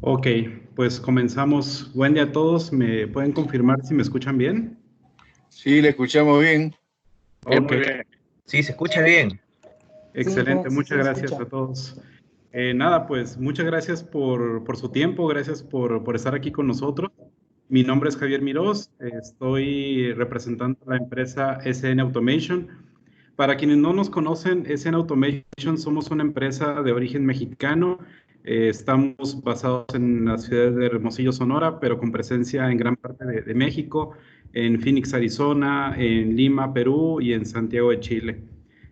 Ok, pues comenzamos. Buen día a todos. ¿Me pueden confirmar si me escuchan bien? Sí, le escuchamos bien. Bien, Ok, muy bien. Sí, se escucha bien. excelente. Muchas gracias a todos. Nada, pues muchas gracias por su tiempo, gracias por estar aquí con nosotros. Mi nombre es Javier Mirós, estoy representando a la empresa SN Automation. Para quienes no nos conocen, SN Automation somos una empresa de origen mexicano. Estamos basados en la ciudad de Hermosillo, Sonora, pero con presencia en gran parte de México, en Phoenix, Arizona, en Lima, Perú y en Santiago de Chile.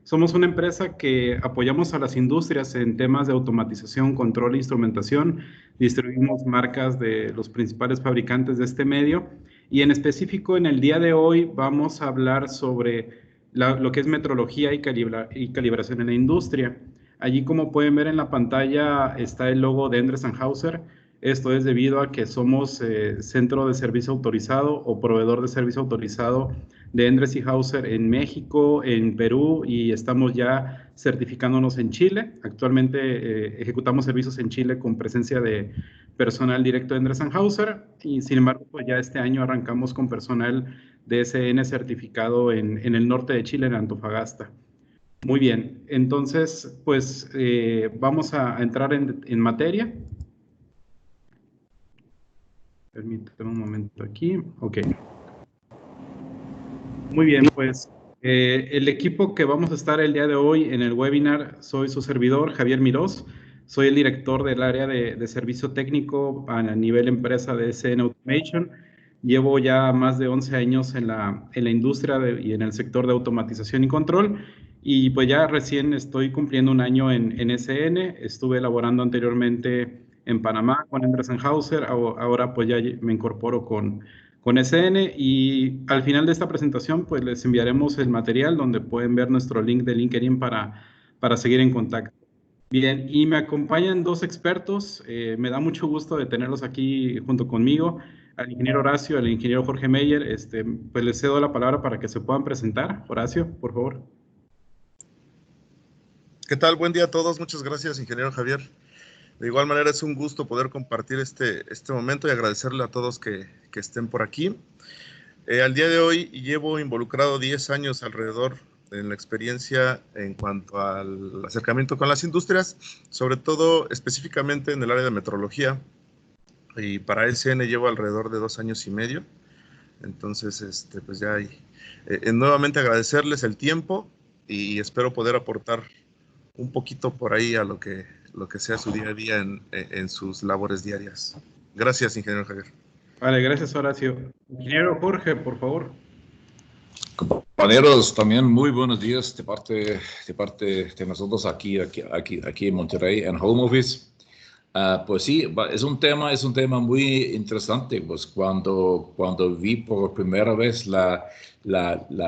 Somos una empresa que apoyamos a las industrias en temas de automatización, control e instrumentación. Distribuimos marcas de los principales fabricantes de este medio. Y en específico, en el día de hoy vamos a hablar sobre lo que es metrología y calibración en la industria. Allí, como pueden ver en la pantalla, está el logo de Endres & Hauser. Esto es debido a que somos centro de servicio autorizado o proveedor de servicio autorizado de Endres y Hauser en México, en Perú, y estamos ya certificándonos en Chile. Actualmente ejecutamos servicios en Chile con presencia de personal directo de Endres & Hauser, y sin embargo, pues ya este año arrancamos con personal DSN certificado en el norte de Chile, en Antofagasta. Muy bien, entonces, pues vamos a entrar en materia. Permítame un momento aquí. Ok. Muy bien, pues el equipo que vamos a estar el día de hoy en el webinar, soy su servidor, Javier Mirós. Soy el director del área de servicio técnico a nivel empresa de SN Automation. Llevo ya más de 11 años en la industria y en el sector de automatización y control. Y pues ya recién estoy cumpliendo un año en SN. Estuve elaborando anteriormente en Panamá con Endres & Hauser. Ahora pues ya me incorporo con SN, y al final de esta presentación pues les enviaremos el material donde pueden ver nuestro link de LinkedIn para seguir en contacto. Bien, y me acompañan dos expertos. Me da mucho gusto de tenerlos aquí junto conmigo, al ingeniero Horacio, al ingeniero Jorge Meyer. Pues les cedo la palabra para que se puedan presentar. Horacio, por favor. ¿Qué tal? Buen día a todos. Muchas gracias, ingeniero Javier. De igual manera, es un gusto poder compartir este momento y agradecerle a todos que estén por aquí. Al día de hoy llevo involucrado 10 años alrededor en la experiencia en cuanto al acercamiento con las industrias, sobre todo específicamente en el área de metrología. Y para SN llevo alrededor de 2 años y medio. Entonces, pues ya hay. Nuevamente agradecerles el tiempo y espero poder aportar un poquito por ahí a lo que sea su día a día en sus labores diarias. Gracias, ingeniero Javier. Vale, gracias, Horacio. Ingeniero Jorge, por favor. Compañeros, también muy buenos días de parte de nosotros aquí en Monterrey, en Home Office. Pues sí, es un tema muy interesante. Pues cuando vi por primera vez la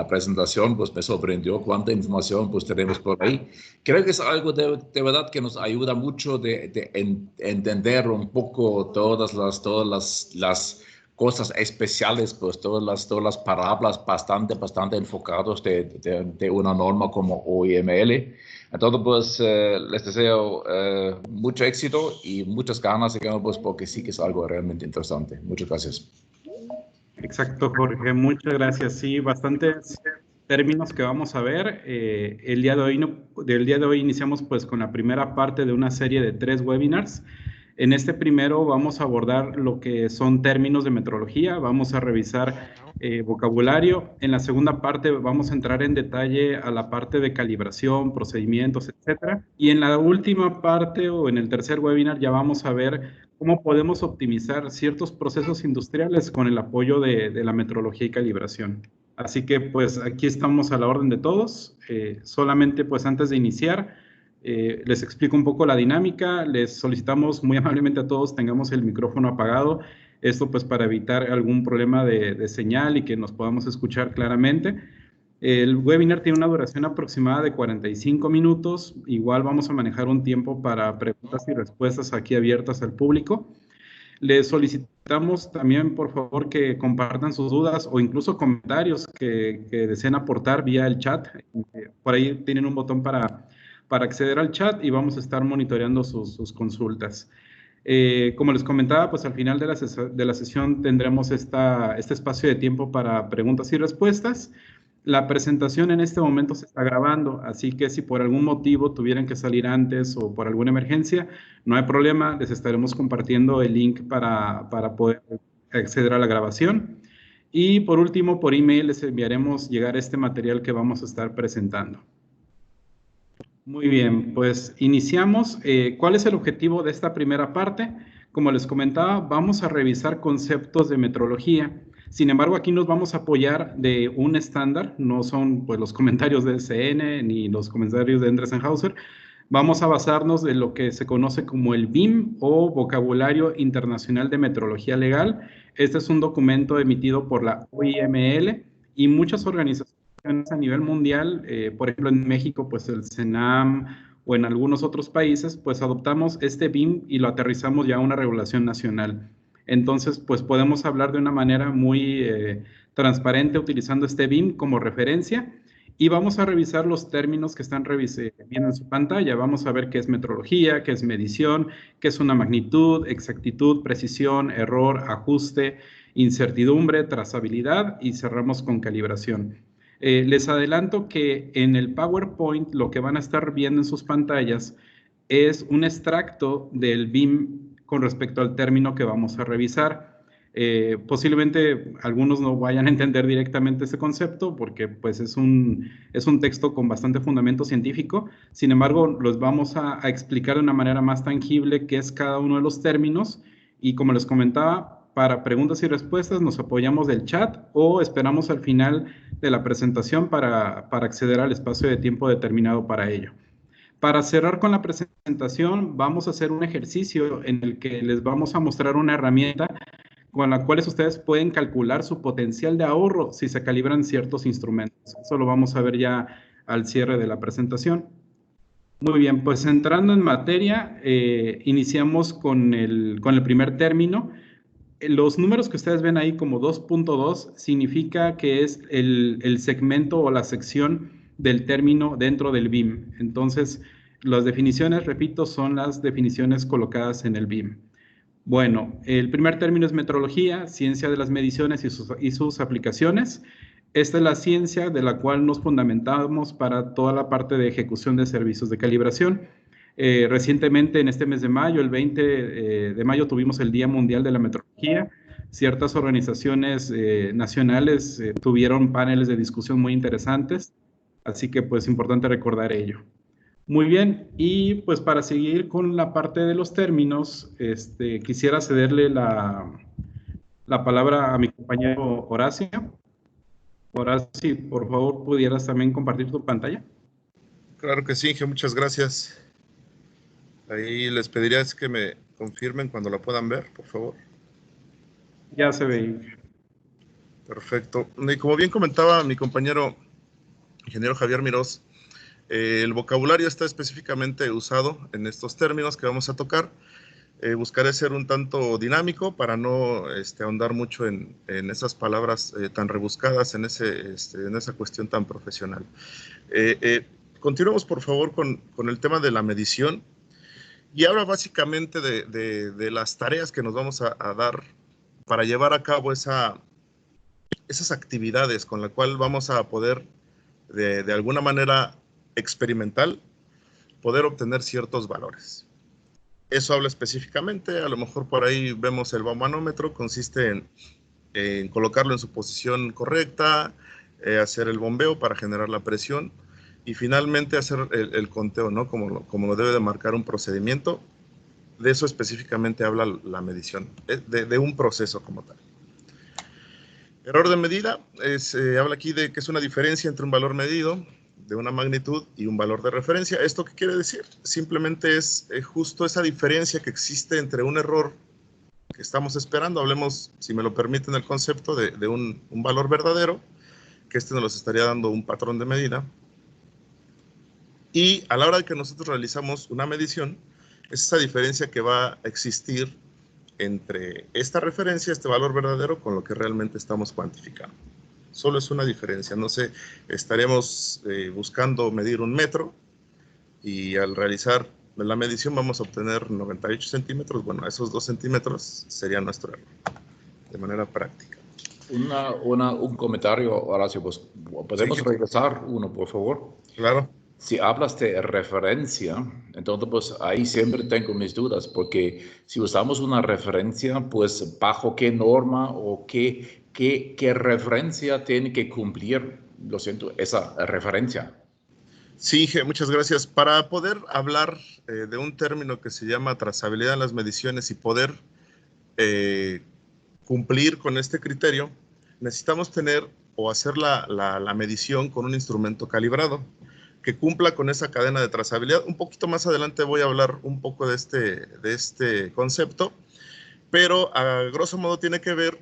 presentación, pues me sorprendió cuánta información pues tenemos por ahí. Creo que es algo de verdad que nos ayuda mucho de entender un poco todas las cosas especiales, pues todas las palabras bastante enfocados de una norma como OIML. Entonces, pues les deseo mucho éxito y muchas ganas, digamos, pues, porque sí que es algo realmente interesante. Muchas gracias. Exacto, Jorge, muchas gracias. Sí, bastantes términos que vamos a ver. El día de hoy del día de hoy iniciamos pues con la primera parte de una serie de 3 webinars. En este primero vamos a abordar lo que son términos de metrología, vamos a revisar vocabulario. En la segunda parte vamos a entrar en detalle a la parte de calibración, procedimientos, etcétera. Y en la última parte o en el tercer webinar ya vamos a ver cómo podemos optimizar ciertos procesos industriales con el apoyo de la metrología y calibración. Así que pues aquí estamos a la orden de todos. Solamente pues antes de iniciar, les explico un poco la dinámica. Les solicitamos muy amablemente a todos tengamos el micrófono apagado. Esto pues para evitar algún problema de señal y que nos podamos escuchar claramente. El webinar tiene una duración aproximada de 45 minutos. Igual vamos a manejar un tiempo para preguntas y respuestas aquí abiertas al público. Les solicitamos también, por favor, que compartan sus dudas o incluso comentarios que deseen aportar vía el chat. Por ahí tienen un botón para acceder al chat y vamos a estar monitoreando sus consultas. Como les comentaba, pues al final de la sesión tendremos este espacio de tiempo para preguntas y respuestas. La presentación en este momento se está grabando, así que si por algún motivo tuvieran que salir antes o por alguna emergencia, no hay problema, les estaremos compartiendo el link para poder acceder a la grabación. Y por último, por email les enviaremos llegar este material que vamos a estar presentando. Muy bien, pues iniciamos. ¿Cuál es el objetivo de esta primera parte? Como les comentaba, vamos a revisar conceptos de metrología. Sin embargo, aquí nos vamos a apoyar de un estándar, no son pues, los comentarios de SN ni los comentarios de Andreessen Hauser. Vamos a basarnos en lo que se conoce como el BIM o Vocabulario Internacional de Metrología Legal. Este es un documento emitido por la OIML y muchas organizaciones a nivel mundial, por ejemplo en México, pues el CENAM o en algunos otros países, pues adoptamos este BIM y lo aterrizamos ya a una regulación nacional. Entonces, pues podemos hablar de una manera muy transparente utilizando este BIM como referencia y vamos a revisar los términos que están viendo en su pantalla. Vamos a ver qué es metrología, qué es medición, qué es una magnitud, exactitud, precisión, error, ajuste, incertidumbre, trazabilidad y cerramos con calibración. Les adelanto que en el PowerPoint lo que van a estar viendo en sus pantallas es un extracto del BIM con respecto al término que vamos a revisar. Posiblemente algunos no vayan a entender directamente ese concepto porque pues, es un texto con bastante fundamento científico. Sin embargo, los vamos a explicar de una manera más tangible qué es cada uno de los términos y como les comentaba, para preguntas y respuestas nos apoyamos del chat o esperamos al final de la presentación para acceder al espacio de tiempo determinado para ello. Para cerrar con la presentación, vamos a hacer un ejercicio en el que les vamos a mostrar una herramienta con la cual ustedes pueden calcular su potencial de ahorro si se calibran ciertos instrumentos. Eso lo vamos a ver ya al cierre de la presentación. Muy bien, pues entrando en materia, iniciamos con el primer término. Los números que ustedes ven ahí como 2.2 significa que es el segmento o la sección del término dentro del BIM. Entonces, las definiciones, repito, son las definiciones colocadas en el BIM. Bueno, el primer término es metrología, ciencia de las mediciones y sus aplicaciones. Esta es la ciencia de la cual nos fundamentamos para toda la parte de ejecución de servicios de calibración. Recientemente, en este mes de mayo, el 20 de mayo, tuvimos el Día Mundial de la Metrología. Ciertas organizaciones nacionales tuvieron paneles de discusión muy interesantes, así que pues importante recordar ello. Muy bien, y pues para seguir con la parte de los términos, quisiera cederle la palabra a mi compañero Horacio. Horacio, por favor, ¿pudieras también compartir tu pantalla? Claro que sí, Inge, muchas gracias. Ahí les pediría que me confirmen cuando la puedan ver, por favor. Ya se ve. Perfecto. Y como bien comentaba mi compañero ingeniero Javier Mirós, el vocabulario está específicamente usado en estos términos que vamos a tocar. Buscaré ser un tanto dinámico para no ahondar mucho en esas palabras tan rebuscadas, en esa cuestión tan profesional. Continuemos, por favor, con el tema de la medición. Y ahora básicamente de las tareas que nos vamos a dar para llevar a cabo esas actividades con las cuales vamos a poder, de alguna manera experimental, poder obtener ciertos valores. Eso habla específicamente, a lo mejor por ahí vemos el baumanómetro, consiste en colocarlo en su posición correcta, hacer el bombeo para generar la presión y finalmente hacer el conteo, ¿no? Como lo debe de marcar un procedimiento. De eso específicamente habla la medición, de un proceso como tal. Error de medida, habla aquí de que es una diferencia entre un valor medido de una magnitud y un valor de referencia. ¿Esto qué quiere decir? Simplemente es justo esa diferencia que existe entre un error que estamos esperando. Hablemos, si me lo permiten, el concepto de un valor verdadero, que nos estaría dando un patrón de medida. Y a la hora de que nosotros realizamos una medición, es esa diferencia que va a existir entre esta referencia, este valor verdadero, con lo que realmente estamos cuantificando. Solo es una diferencia. No sé, estaremos buscando medir un metro y al realizar la medición vamos a obtener 98 centímetros. Bueno, esos 2 centímetros sería nuestro error, de manera práctica. Un comentario, Horacio, pues, ¿podemos regresar uno, por favor? Claro. Si hablas de referencia, entonces pues ahí siempre tengo mis dudas, porque si usamos una referencia, pues bajo qué norma o qué referencia tiene que cumplir, lo siento, esa referencia. Sí, muchas gracias. Para poder hablar de un término que se llama trazabilidad en las mediciones y poder cumplir con este criterio, necesitamos tener o hacer la medición con un instrumento calibrado que cumpla con esa cadena de trazabilidad. Un poquito más adelante voy a hablar un poco de este concepto, pero a grosso modo tiene que ver,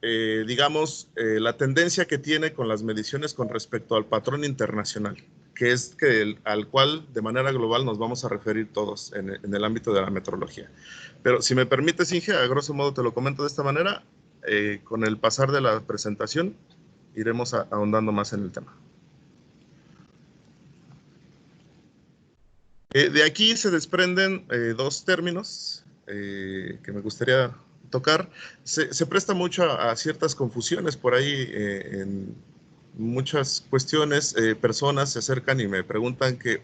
digamos, la tendencia que tiene con las mediciones con respecto al patrón internacional, que es al cual de manera global nos vamos a referir todos en el ámbito de la metrología. Pero si me permites, Inge, a grosso modo te lo comento de esta manera. Con el pasar de la presentación iremos ahondando más en el tema. De aquí se desprenden dos términos que me gustaría tocar. Se presta mucho a ciertas confusiones por ahí en muchas cuestiones. Personas se acercan y me preguntan que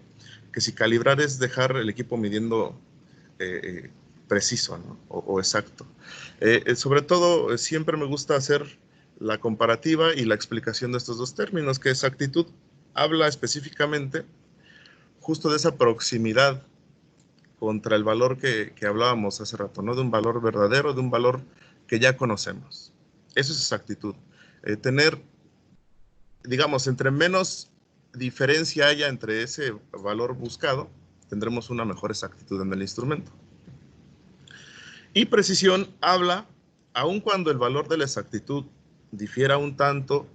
si calibrar es dejar el equipo midiendo preciso, ¿no? o exacto. Sobre todo, siempre me gusta hacer la comparativa y la explicación de estos dos términos, que exactitud habla específicamente justo de esa proximidad contra el valor que hablábamos hace rato, ¿no? De un valor verdadero, de un valor que ya conocemos. Eso es exactitud. Tener, digamos, entre menos diferencia haya entre ese valor buscado, tendremos una mejor exactitud en el instrumento. Y precisión habla, aun cuando el valor de la exactitud difiera un tanto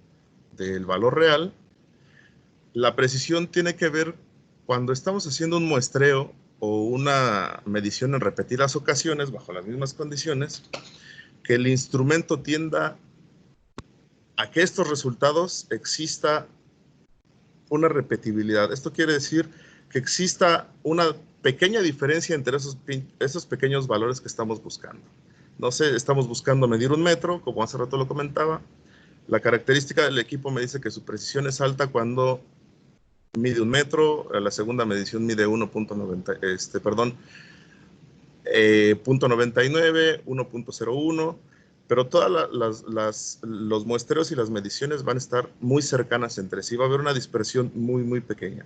del valor real, la precisión tiene que ver cuando estamos haciendo un muestreo o una medición en repetidas ocasiones bajo las mismas condiciones, que el instrumento tienda a que estos resultados exista una repetibilidad. Esto quiere decir que exista una pequeña diferencia entre esos pequeños valores que estamos buscando. No sé, estamos buscando medir 1 metro, como hace rato lo comentaba. La característica del equipo me dice que su precisión es alta cuando mide 1 metro, la segunda medición mide 0.99, 1.01, pero todos los muestreos y las mediciones van a estar muy cercanas entre sí, va a haber una dispersión muy, muy pequeña.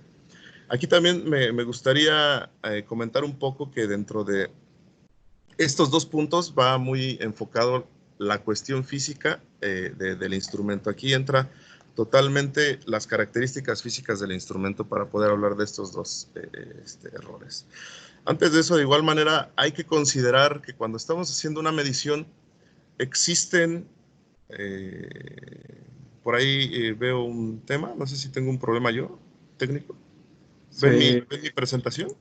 Aquí también me gustaría comentar un poco que dentro de estos dos puntos va muy enfocado la cuestión física del instrumento. Aquí entra totalmente las características físicas del instrumento para poder hablar de estos dos errores. Antes de eso, de igual manera, hay que considerar que cuando estamos haciendo una medición, existen, por ahí veo un tema, no sé si tengo un problema yo, técnico. ¿Ven mi presentación?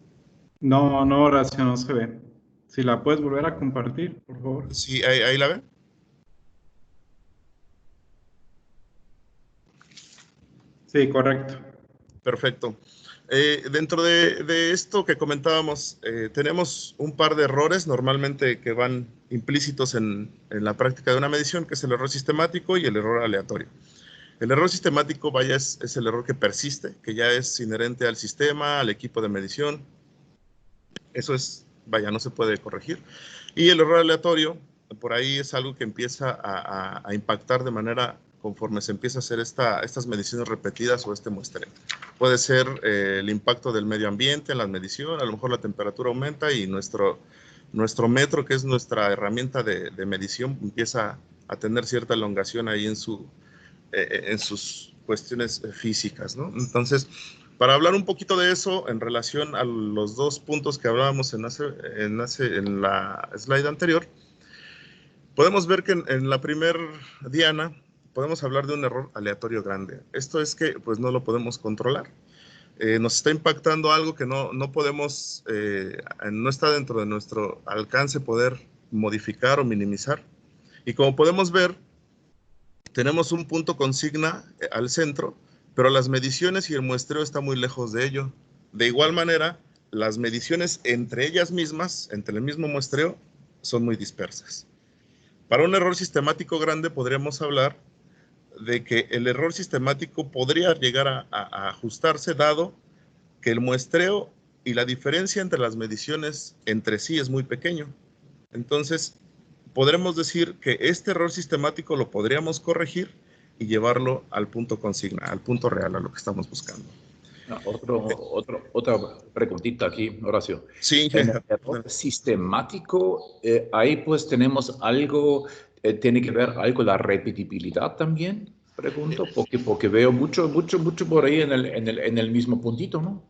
No, Horacio, no se ve. Si la puedes volver a compartir, por favor. Sí, ahí la ven. Sí, correcto. Perfecto. Dentro de esto que comentábamos, tenemos un par de errores normalmente que van implícitos en la práctica de una medición, que es el error sistemático y el error aleatorio. El error sistemático, vaya, es el error que persiste, que ya es inherente al sistema, al equipo de medición. Eso es, vaya, no se puede corregir. Y el error aleatorio, por ahí es algo que empieza a impactar de manera conforme se empieza a hacer estas mediciones repetidas o este muestreo. Puede ser el impacto del medio ambiente en la medición, a lo mejor la temperatura aumenta y nuestro metro, que es nuestra herramienta de medición, empieza a tener cierta elongación ahí en sus cuestiones físicas, ¿no? Entonces, para hablar un poquito de eso en relación a los dos puntos que hablábamos en la slide anterior, podemos ver que en la primer diana podemos hablar de un error aleatorio grande. Esto es que pues no lo podemos controlar. Nos está impactando algo que no podemos, no está dentro de nuestro alcance poder modificar o minimizar. Y como podemos ver, tenemos un punto consigna al centro, pero las mediciones y el muestreo está muy lejos de ello. De igual manera, las mediciones entre ellas mismas, entre el mismo muestreo, son muy dispersas. Para un error sistemático grande podríamos hablar de que el error sistemático podría llegar a ajustarse dado que el muestreo y la diferencia entre las mediciones entre sí es muy pequeño. Entonces, podremos decir que este error sistemático lo podríamos corregir y llevarlo al punto consigna, al punto real, a lo que estamos buscando. Otra preguntita aquí, Horacio. Sí. En el error sistemático, ahí pues tenemos algo, tiene que ver algo la repetibilidad también, pregunto, porque veo mucho por ahí en el mismo puntito, ¿no?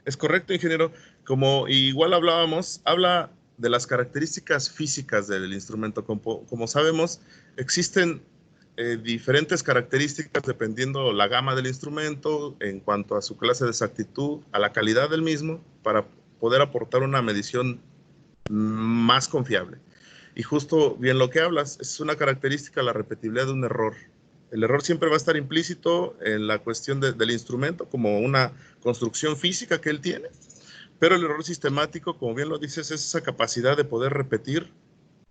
Es correcto, ingeniero. Como igual habla de las características físicas del instrumento. Como sabemos, existen diferentes características dependiendo la gama del instrumento en cuanto a su clase de exactitud, a la calidad del mismo, para poder aportar una medición más confiable. Y justo bien lo que hablas, es una característica la repetibilidad de un error. El error siempre va a estar implícito en la cuestión del instrumento como una construcción física que él tiene, pero el error sistemático, como bien lo dices, es esa capacidad de poder repetir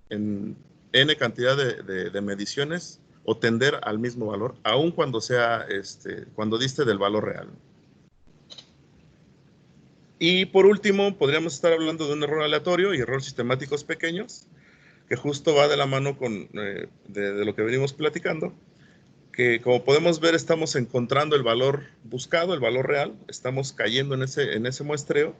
en n cantidad de mediciones o tender al mismo valor, aun cuando sea, cuando diste del valor real. Y por último, podríamos estar hablando de un error aleatorio y errores sistemáticos pequeños, que justo va de la mano con de lo que venimos platicando, que como podemos ver estamos encontrando el valor buscado, el valor real, estamos cayendo en ese muestreo,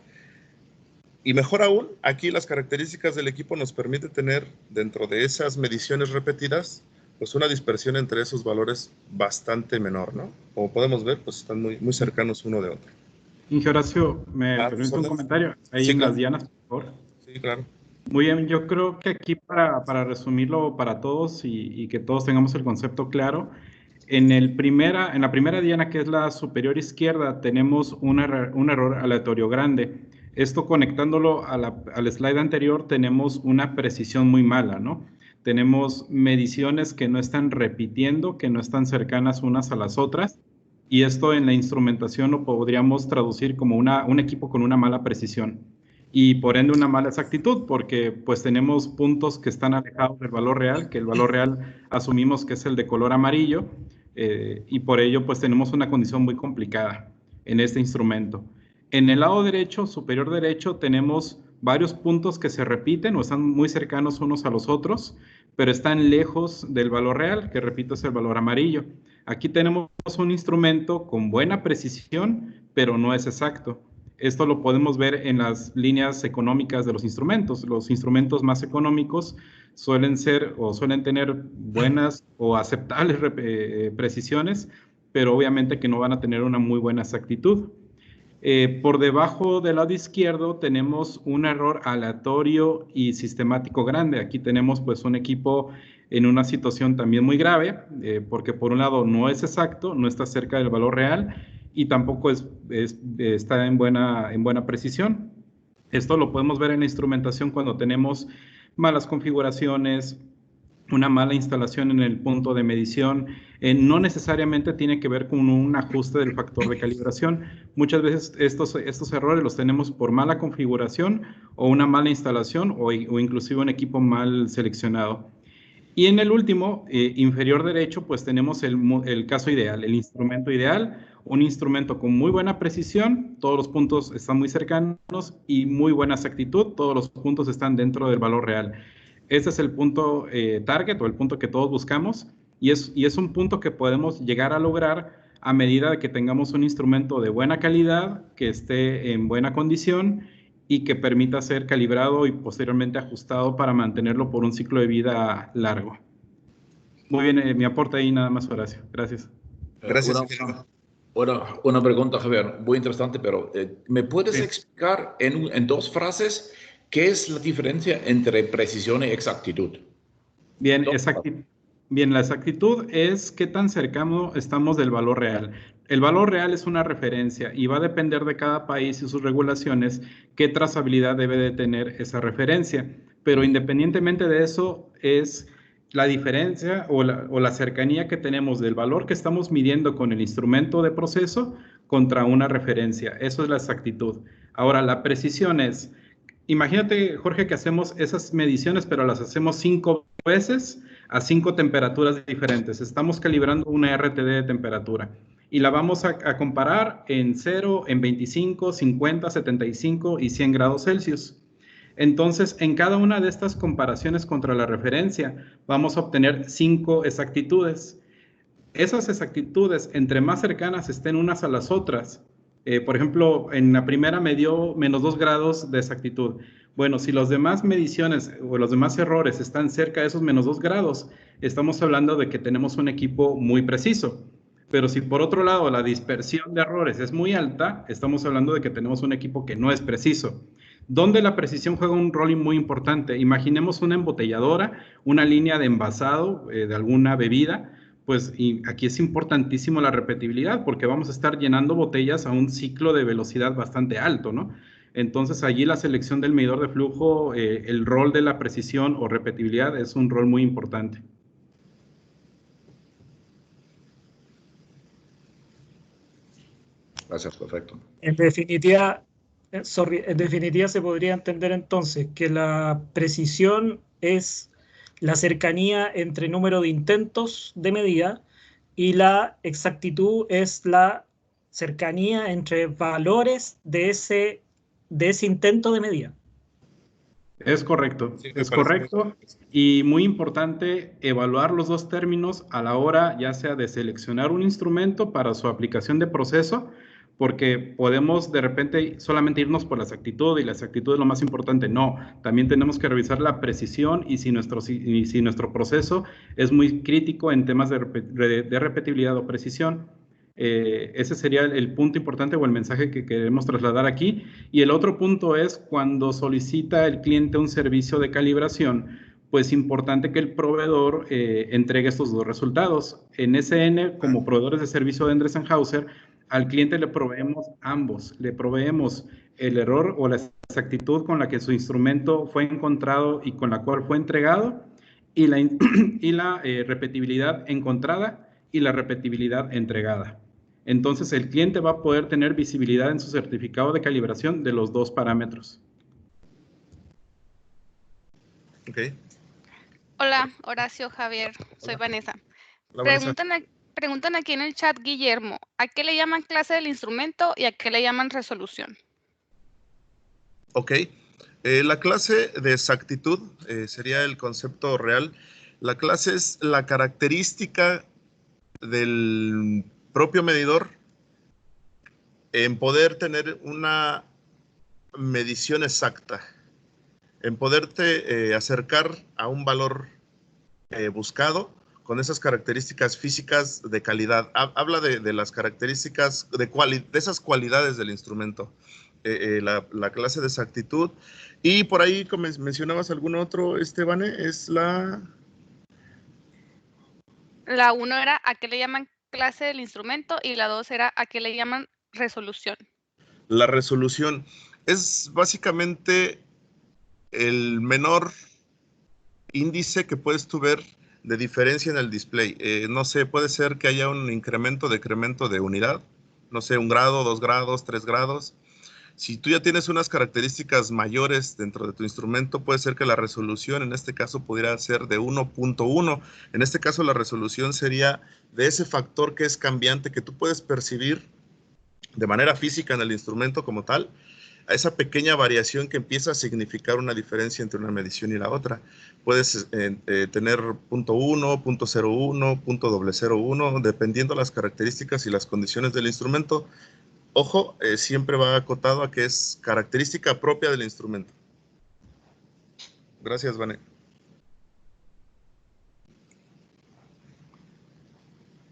y mejor aún, aquí las características del equipo nos permite tener dentro de esas mediciones repetidas, pues una dispersión entre esos valores bastante menor, ¿no? Como podemos ver, pues están muy cercanos uno de otro. Inge Horacio, ¿me permite un comentario? Ahí sí, en las dianas, por favor. Sí, claro. Muy bien, yo creo que aquí para resumirlo para todos y que todos tengamos el concepto claro, en la primera diana, que es la superior izquierda, tenemos un error aleatorio grande. Esto conectándolo al slide anterior, tenemos una precisión muy mala, ¿no? Tenemos mediciones que no están repitiendo, que no están cercanas unas a las otras, y esto en la instrumentación lo podríamos traducir como un equipo con una mala precisión y por ende una mala exactitud, porque pues tenemos puntos que están alejados del valor real, que el valor real asumimos que es el de color amarillo, y por ello pues tenemos una condición muy complicada en este instrumento. En el lado derecho, superior derecho, tenemos varios puntos que se repiten o están muy cercanos unos a los otros, pero están lejos del valor real, que repito es el valor amarillo. Aquí tenemos un instrumento con buena precisión, pero no es exacto. Esto lo podemos ver en las líneas económicas de los instrumentos. Los instrumentos más económicos suelen tener buenas o aceptables precisiones, pero obviamente que no van a tener una muy buena exactitud. Por debajo del lado izquierdo tenemos un error aleatorio y sistemático grande. Aquí tenemos pues un equipo en una situación también muy grave, porque por un lado no es exacto, no está cerca del valor real y tampoco está en buena precisión. Esto lo podemos ver en la instrumentación cuando tenemos malas configuraciones, una mala instalación en el punto de medición. No necesariamente tiene que ver con un ajuste del factor de calibración. Muchas veces estos errores los tenemos por mala configuración o una mala instalación o inclusive un equipo mal seleccionado. Y en el último, inferior derecho, pues tenemos el caso ideal, el instrumento ideal, un instrumento con muy buena precisión, todos los puntos están muy cercanos y muy buena exactitud, todos los puntos están dentro del valor real. Este es el punto target o el punto que todos buscamos y es un punto que podemos llegar a lograr a medida de que tengamos un instrumento de buena calidad, que esté en buena condición y que permita ser calibrado y posteriormente ajustado para mantenerlo por un ciclo de vida largo. Muy bien, mi aporte ahí nada más, Horacio. Gracias. Gracias. Una pregunta, Javier, muy interesante, pero ¿me puedes explicar en dos frases qué es la diferencia entre precisión y exactitud? Bien, la exactitud es qué tan cercano estamos del valor real. El valor real es una referencia y va a depender de cada país y sus regulaciones qué trazabilidad debe de tener esa referencia. Pero independientemente de eso, es la diferencia o la cercanía que tenemos del valor que estamos midiendo con el instrumento de proceso contra una referencia. Eso es la exactitud. Ahora, la precisión es, imagínate, Jorge, que hacemos esas mediciones, pero las hacemos 5 veces a 5 temperaturas diferentes. Estamos calibrando una RTD de temperatura y la vamos a comparar en 0, en 25, 50, 75 y 100 grados Celsius. Entonces, en cada una de estas comparaciones contra la referencia, vamos a obtener 5 exactitudes. Esas exactitudes, entre más cercanas estén unas a las otras, por ejemplo, en la primera me dio -2 grados de exactitud. Bueno, si las demás mediciones o los demás errores están cerca de esos -2 grados, estamos hablando de que tenemos un equipo muy preciso. Pero si por otro lado la dispersión de errores es muy alta, estamos hablando de que tenemos un equipo que no es preciso. Donde la precisión juega un rol muy importante. Imaginemos una embotelladora, una línea de envasado de alguna bebida, pues y aquí es importantísimo la repetibilidad porque vamos a estar llenando botellas a un ciclo de velocidad bastante alto, ¿no? Entonces allí la selección del medidor de flujo, el rol de la precisión o repetibilidad es un rol muy importante. Gracias, perfecto. En definitiva, en definitiva se podría entender entonces que la precisión es la cercanía entre número de intentos de medida y la exactitud es la cercanía entre valores de ese intento de medida. Es correcto, Sí, es correcto. Y muy importante evaluar los dos términos a la hora ya sea de seleccionar un instrumento para su aplicación de proceso, porque podemos de repente solamente irnos por la exactitud y la exactitud es lo más importante. No, también tenemos que revisar la precisión y si nuestro proceso es muy crítico en temas de repetibilidad o precisión. Ese sería el punto importante o el mensaje que queremos trasladar aquí. Y el otro punto es cuando solicita el cliente un servicio de calibración, pues importante que el proveedor entregue estos dos resultados. En SN, como proveedores de servicio de Endress & Hauser, al cliente le proveemos ambos, le proveemos el error o la exactitud con la que su instrumento fue encontrado y con la cual fue entregado, y la repetibilidad encontrada y la repetibilidad entregada. Entonces el cliente va a poder tener visibilidad en su certificado de calibración de los dos parámetros. Ok. Hola, Horacio, Javier, soy Vanessa. Hola, Vanessa. Preguntan aquí en el chat, Guillermo, ¿a qué le llaman clase del instrumento y a qué le llaman resolución? Ok. La clase de exactitud sería el concepto real. La clase es la característica del propio medidor en poder tener una medición exacta, en poderte acercar a un valor buscado con esas características físicas de calidad. Habla de las características, de esas cualidades del instrumento. La clase de exactitud. Y por ahí, como mencionabas algún otro, Vane, es la... La 1 era a qué le llaman clase del instrumento y la 2 era a qué le llaman resolución. La resolución es básicamente el menor índice que puedes tú ver de diferencia en el display. No sé, puede ser que haya un incremento, decremento de unidad, no sé, 1 grado, 2 grados, 3 grados. Si tú ya tienes unas características mayores dentro de tu instrumento, puede ser que la resolución en este caso pudiera ser de 1.1. En este caso la resolución sería de ese factor que es cambiante, que tú puedes percibir de manera física en el instrumento como tal, a esa pequeña variación que empieza a significar una diferencia entre una medición y la otra. Puedes tener 0.1, 0.01, 0.001, dependiendo las características y las condiciones del instrumento. Ojo, siempre va acotado a que es característica propia del instrumento. Gracias, Vane.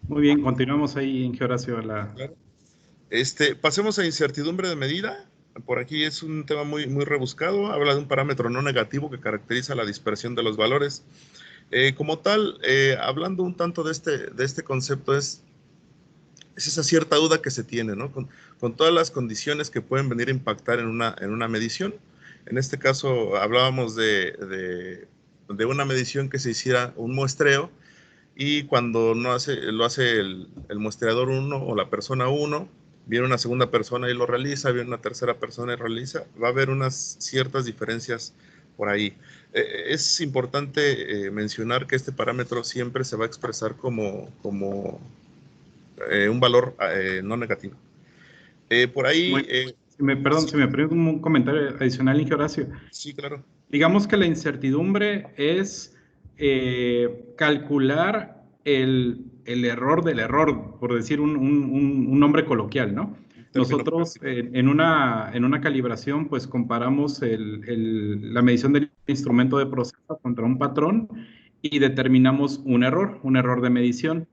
Muy bien, continuamos ahí, Inge Horacio. Claro. Pasemos a incertidumbre de medida. Por aquí es un tema muy, muy rebuscado. Habla de un parámetro no negativo que caracteriza la dispersión de los valores. Como tal, hablando un tanto de este concepto, es esa cierta duda que se tiene, ¿no? Con todas las condiciones que pueden venir a impactar en una medición. En este caso, hablábamos de una medición que se hiciera un muestreo y cuando lo hace el muestreador 1 o la persona 1, viene una segunda persona y lo realiza, viene una tercera persona y realiza, va a haber unas ciertas diferencias por ahí. Es importante mencionar que este parámetro siempre se va a expresar como un valor no negativo. Por ahí... Perdón, sí, si me permite un comentario adicional, Inge Horacio. Sí, claro. Digamos que la incertidumbre es calcular el error del error, por decir un nombre coloquial, ¿no? Nosotros en una calibración, pues comparamos la medición del instrumento de proceso contra un patrón y determinamos un error de medición.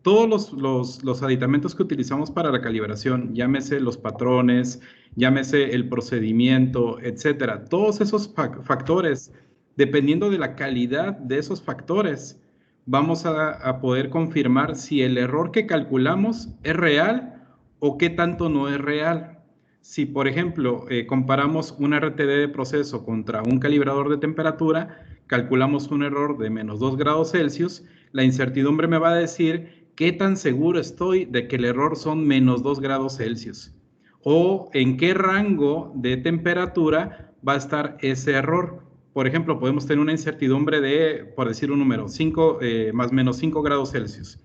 Todos los aditamentos que utilizamos para la calibración, llámese los patrones, llámese el procedimiento, etcétera, todos esos factores, dependiendo de la calidad de esos factores, vamos a poder confirmar si el error que calculamos es real o qué tanto no es real. Si, por ejemplo, comparamos un RTD de proceso contra un calibrador de temperatura, calculamos un error de menos 2 grados Celsius, la incertidumbre me va a decir qué tan seguro estoy de que el error son menos 2 grados Celsius o en qué rango de temperatura va a estar ese error. Por ejemplo, podemos tener una incertidumbre de, por decir un número, más o menos 5 grados Celsius.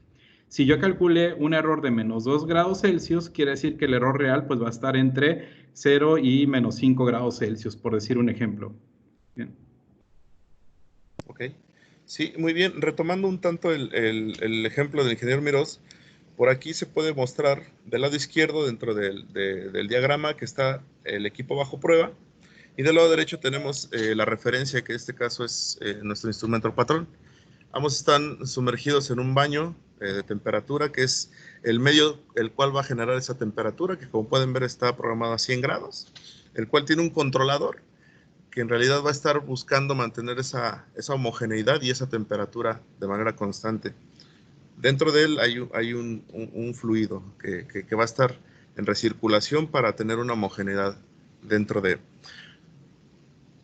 Si yo calculé un error de menos 2 grados Celsius, quiere decir que el error real pues, va a estar entre 0 y menos 5 grados Celsius, por decir un ejemplo. Bien. Ok. Sí, muy bien. Retomando un tanto el ejemplo del ingeniero Mirós, por aquí se puede mostrar del lado izquierdo dentro del diagrama que está el equipo bajo prueba y del lado derecho tenemos la referencia, que en este caso es nuestro instrumento patrón. Ambos están sumergidos en un baño de temperatura, que es el medio el cual va a generar esa temperatura, que como pueden ver está programado a 100 grados, el cual tiene un controlador que en realidad va a estar buscando mantener esa homogeneidad y esa temperatura de manera constante. Dentro de él hay un fluido que va a estar en recirculación para tener una homogeneidad dentro de él.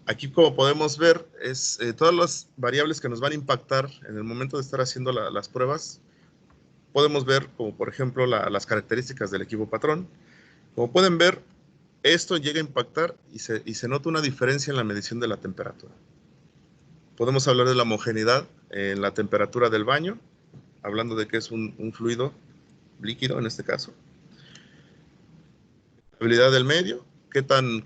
Aquí, como podemos ver, es todas las variables que nos van a impactar en el momento de estar haciendo las pruebas. Podemos ver, como por ejemplo, las características del equipo patrón. Como pueden ver, esto llega a impactar y se nota una diferencia en la medición de la temperatura. Podemos hablar de la homogeneidad en la temperatura del baño, hablando de que es un fluido líquido en este caso. Estabilidad del medio, qué tal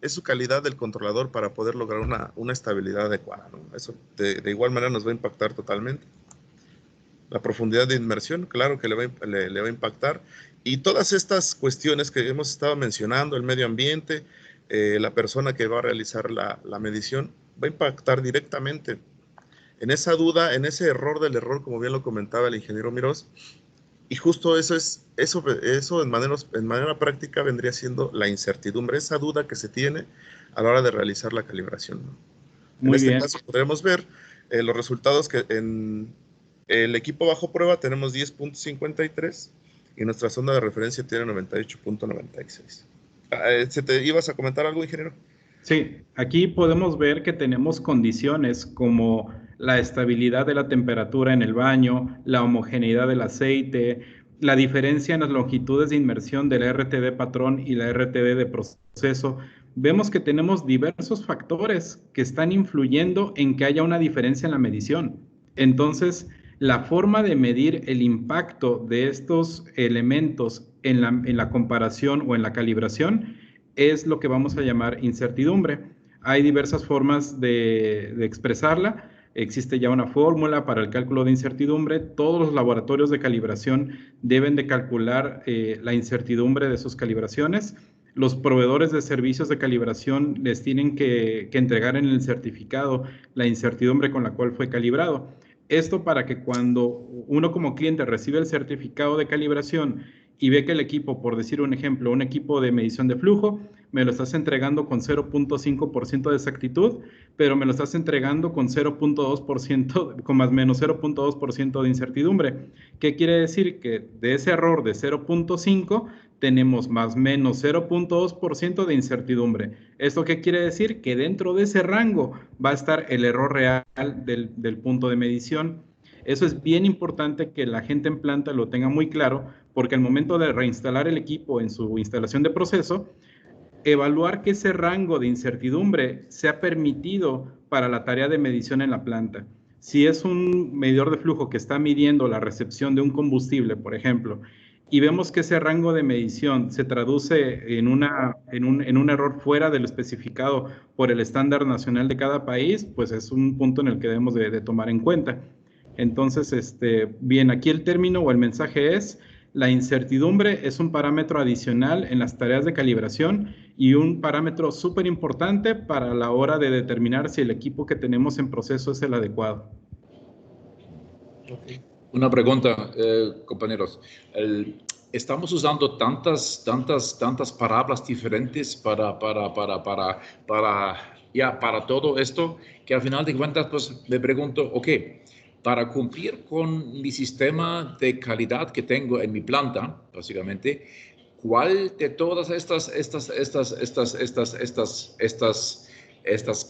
es su calidad del controlador para poder lograr una estabilidad adecuada, ¿no? Eso de igual manera nos va a impactar totalmente. La profundidad de inmersión, claro que le va a impactar. Y todas estas cuestiones que hemos estado mencionando, el medio ambiente, la persona que va a realizar la medición, va a impactar directamente en esa duda, en ese error del error, como bien lo comentaba el ingeniero Mirós. Y justo eso en manera práctica vendría siendo la incertidumbre, esa duda que se tiene a la hora de realizar la calibración, ¿no? Muy bien. En este caso podremos ver los resultados que en el equipo bajo prueba tenemos 10.53 y nuestra sonda de referencia tiene 98.96. ¿Te ibas a comentar algo, ingeniero? Sí, aquí podemos ver que tenemos condiciones como la estabilidad de la temperatura en el baño, la homogeneidad del aceite, la diferencia en las longitudes de inmersión del RTD patrón y la RTD de proceso. Vemos que tenemos diversos factores que están influyendo en que haya una diferencia en la medición. Entonces, la forma de medir el impacto de estos elementos en la comparación o en la calibración es lo que vamos a llamar incertidumbre. Hay diversas formas de expresarla. Existe ya una fórmula para el cálculo de incertidumbre. Todos los laboratorios de calibración deben de calcular la incertidumbre de sus calibraciones. Los proveedores de servicios de calibración les tienen que entregar en el certificado la incertidumbre con la cual fue calibrado. Esto para que cuando uno como cliente recibe el certificado de calibración y ve que el equipo, por decir un ejemplo, un equipo de medición de flujo, me lo estás entregando con 0.5% de exactitud, pero me lo estás entregando con 0.2%, con más o menos 0.2% de incertidumbre. ¿Qué quiere decir? Que de ese error de 0.5 tenemos más o menos 0.2% de incertidumbre. ¿Esto qué quiere decir? Que dentro de ese rango va a estar el error real del punto de medición. Eso es bien importante que la gente en planta lo tenga muy claro, porque al momento de reinstalar el equipo en su instalación de proceso, evaluar que ese rango de incertidumbre sea permitido para la tarea de medición en la planta. Si es un medidor de flujo que está midiendo la recepción de un combustible, por ejemplo, y vemos que ese rango de medición se traduce en un error fuera de lo especificado por el estándar nacional de cada país, pues es un punto en el que debemos de tomar en cuenta. Entonces, bien, aquí el término o el mensaje es: la incertidumbre es un parámetro adicional en las tareas de calibración y un parámetro súper importante para la hora de determinar si el equipo que tenemos en proceso es el adecuado. Una pregunta, compañeros. Estamos usando tantas palabras diferentes para todo esto, que al final de cuentas, pues me pregunto, ok, para cumplir con mi sistema de calidad que tengo en mi planta, básicamente, ¿cuál de todas estas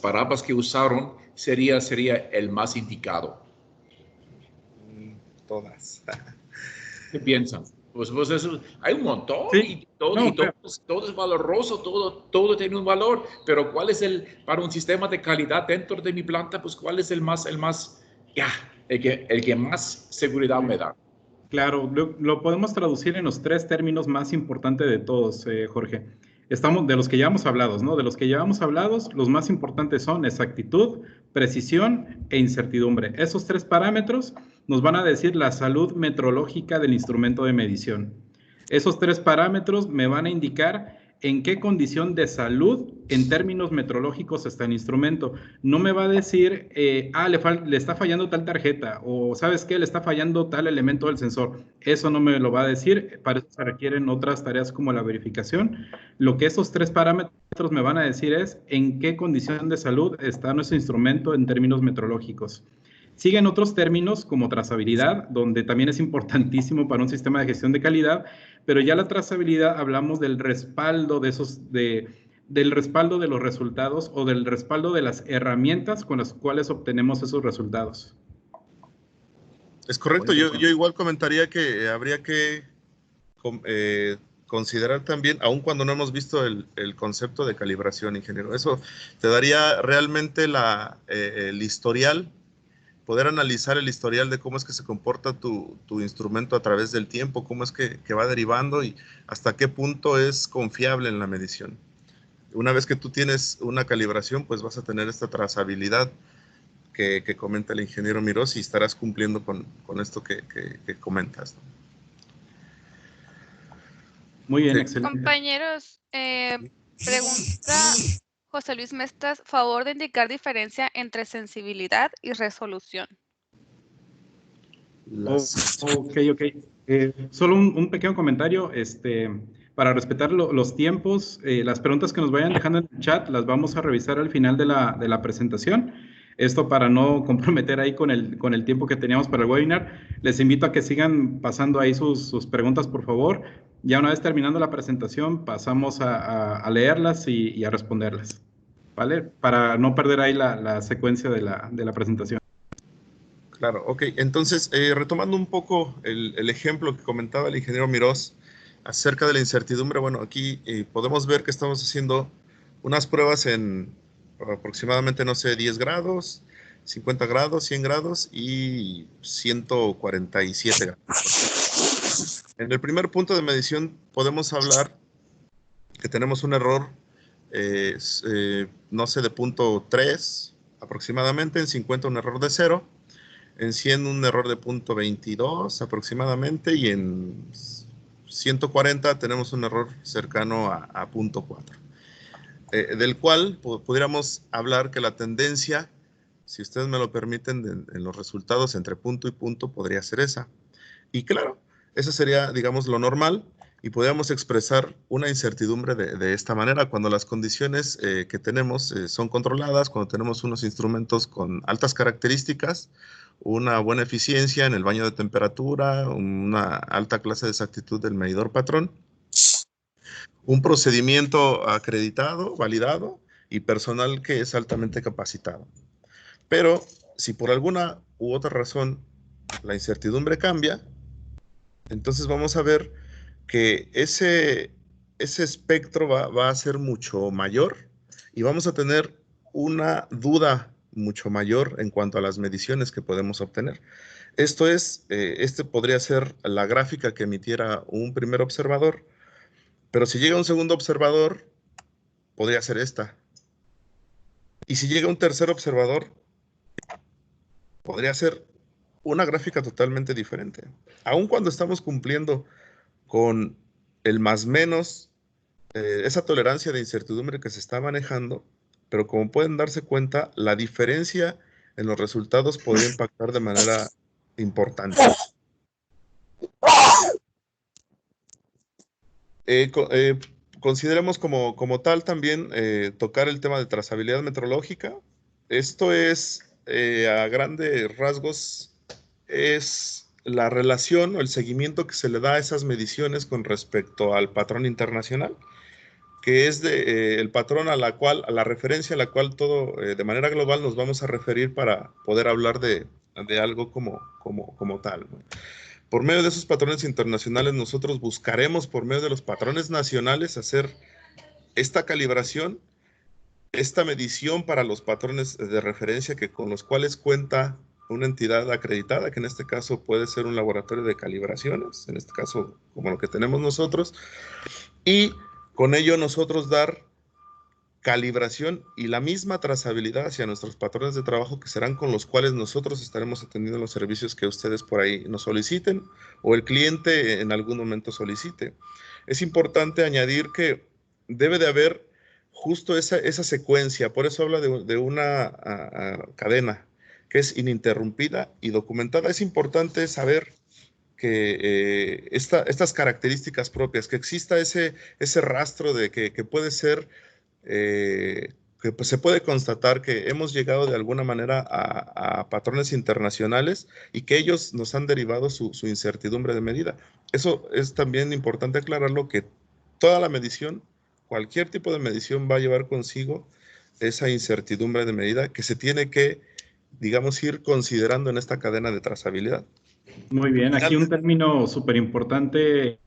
palabras que usaron sería el más indicado? Todas. ¿Qué piensan? Pues eso, hay un montón, sí, y todo es valoroso, todo tiene un valor, pero ¿cuál es para un sistema de calidad dentro de mi planta? Pues ¿cuál es el que más seguridad me da? Claro, lo podemos traducir en los 3 términos más importantes de todos, Jorge. Estamos de los que llevamos hablados, ¿no? De los que llevamos hablados, los más importantes son exactitud, precisión e incertidumbre. Esos 3 parámetros nos van a decir la salud metrológica del instrumento de medición. Esos 3 parámetros me van a indicar en qué condición de salud en términos metrológicos está el instrumento. No me va a decir, le está fallando tal tarjeta, o ¿sabes qué? Le está fallando tal elemento del sensor. Eso no me lo va a decir, para eso se requieren otras tareas como la verificación. Lo que esos 3 parámetros me van a decir es en qué condición de salud está nuestro instrumento en términos metrológicos. Siguen otros términos como trazabilidad, donde también es importantísimo para un sistema de gestión de calidad, pero ya la trazabilidad hablamos del respaldo del respaldo de los resultados o del respaldo de las herramientas con las cuales obtenemos esos resultados. Es correcto, yo igual comentaría que habría que considerar también, aun cuando no hemos visto el concepto de calibración, ingeniero, eso te daría realmente el historial, poder analizar el historial de cómo es que se comporta tu instrumento a través del tiempo, cómo es que va derivando y hasta qué punto es confiable en la medición. Una vez que tú tienes una calibración, pues vas a tener esta trazabilidad que comenta el ingeniero Mirós y estarás cumpliendo con esto que comentas, ¿no? Muy bien, excelente. Compañeros, pregunta José Luis Mestas, favor de indicar diferencia entre sensibilidad y resolución. Ok. Solo un pequeño comentario, para respetar los tiempos, las preguntas que nos vayan dejando en el chat las vamos a revisar al final de la presentación. Esto para no comprometer ahí con el tiempo que teníamos para el webinar. Les invito a que sigan pasando ahí sus preguntas, por favor. Ya una vez terminando la presentación, pasamos a leerlas y a responderlas, ¿vale? Para no perder ahí la secuencia de la presentación. Claro, ok. Entonces, retomando un poco el ejemplo que comentaba el ingeniero Mirós acerca de la incertidumbre, bueno, aquí podemos ver que estamos haciendo unas pruebas en aproximadamente, no sé, 10 grados, 50 grados, 100 grados y 147 grados. En el primer punto de medición podemos hablar que tenemos un error, no sé, de punto 3 aproximadamente, en 50 un error de 0. En 100 un error de punto 22 aproximadamente y en 140 tenemos un error cercano a punto 4. Del cual pudiéramos hablar que la tendencia, si ustedes me lo permiten, en los resultados entre punto y punto podría ser esa. Y claro, eso sería, digamos, lo normal y podríamos expresar una incertidumbre de esta manera cuando las condiciones que tenemos son controladas, cuando tenemos unos instrumentos con altas características, una buena eficiencia en el baño de temperatura, una alta clase de exactitud del medidor patrón, un procedimiento acreditado, validado y personal que es altamente capacitado. Pero si por alguna u otra razón la incertidumbre cambia, entonces vamos a ver que ese espectro va a ser mucho mayor y vamos a tener una duda mucho mayor en cuanto a las mediciones que podemos obtener. Esto es, este podría ser la gráfica que emitiera un primer observador, pero si llega un segundo observador, podría ser esta. Y si llega un tercer observador, podría ser una gráfica totalmente diferente. Aun cuando estamos cumpliendo con el más menos, esa tolerancia de incertidumbre que se está manejando, pero como pueden darse cuenta, la diferencia en los resultados podría impactar de manera importante. Consideremos como tal también tocar el tema de trazabilidad metrológica. Esto es, a grandes rasgos, es la relación o el seguimiento que se le da a esas mediciones con respecto al patrón internacional, que es el patrón a la referencia a la cual todo, de manera global, nos vamos a referir para poder hablar de algo como tal, ¿no? Por medio de esos patrones internacionales, nosotros buscaremos, por medio de los patrones nacionales, hacer esta calibración, esta medición para los patrones de referencia con los cuales cuenta una entidad acreditada, que en este caso puede ser un laboratorio de calibraciones, en este caso como lo que tenemos nosotros, y con ello nosotros dar calibración y la misma trazabilidad hacia nuestros patrones de trabajo, que serán con los cuales nosotros estaremos atendiendo los servicios que ustedes por ahí nos soliciten o el cliente en algún momento solicite. Es importante añadir que debe de haber justo esa secuencia, por eso habla de una cadena que es ininterrumpida y documentada. Es importante saber que estas características propias, que exista ese rastro de que puede ser que pues, se puede constatar que hemos llegado de alguna manera a patrones internacionales y que ellos nos han derivado su incertidumbre de medida. Eso es también importante aclararlo, que toda la medición, cualquier tipo de medición, va a llevar consigo esa incertidumbre de medida que se tiene que, digamos, ir considerando en esta cadena de trazabilidad. Muy bien, aquí un término súper importante,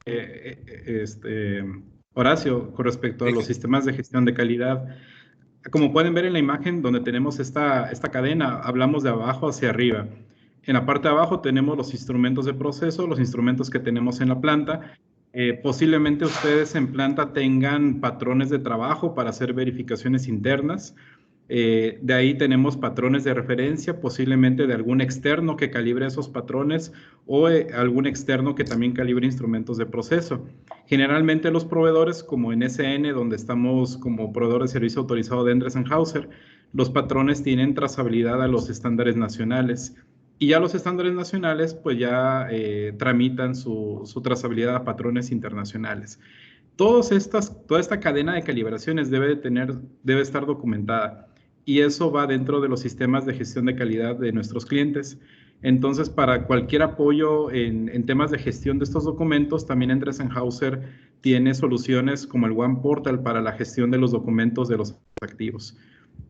Horacio, con respecto a los sistemas de gestión de calidad. Como pueden ver en la imagen donde tenemos esta cadena, hablamos de abajo hacia arriba. En la parte de abajo tenemos los instrumentos de proceso, los instrumentos que tenemos en la planta. Posiblemente ustedes en planta tengan patrones de trabajo para hacer verificaciones internas. De ahí tenemos patrones de referencia, posiblemente de algún externo que calibre esos patrones o algún externo que también calibre instrumentos de proceso. Generalmente los proveedores, como en SN, donde estamos como proveedor de servicio autorizado de Endress & Hauser, los patrones tienen trazabilidad a los estándares nacionales. Y ya los estándares nacionales pues ya tramitan su trazabilidad a patrones internacionales. Toda esta cadena de calibraciones debe estar documentada. Y eso va dentro de los sistemas de gestión de calidad de nuestros clientes. Entonces, para cualquier apoyo en temas de gestión de estos documentos, también Endress & Hauser tiene soluciones como el One Portal para la gestión de los documentos de los activos.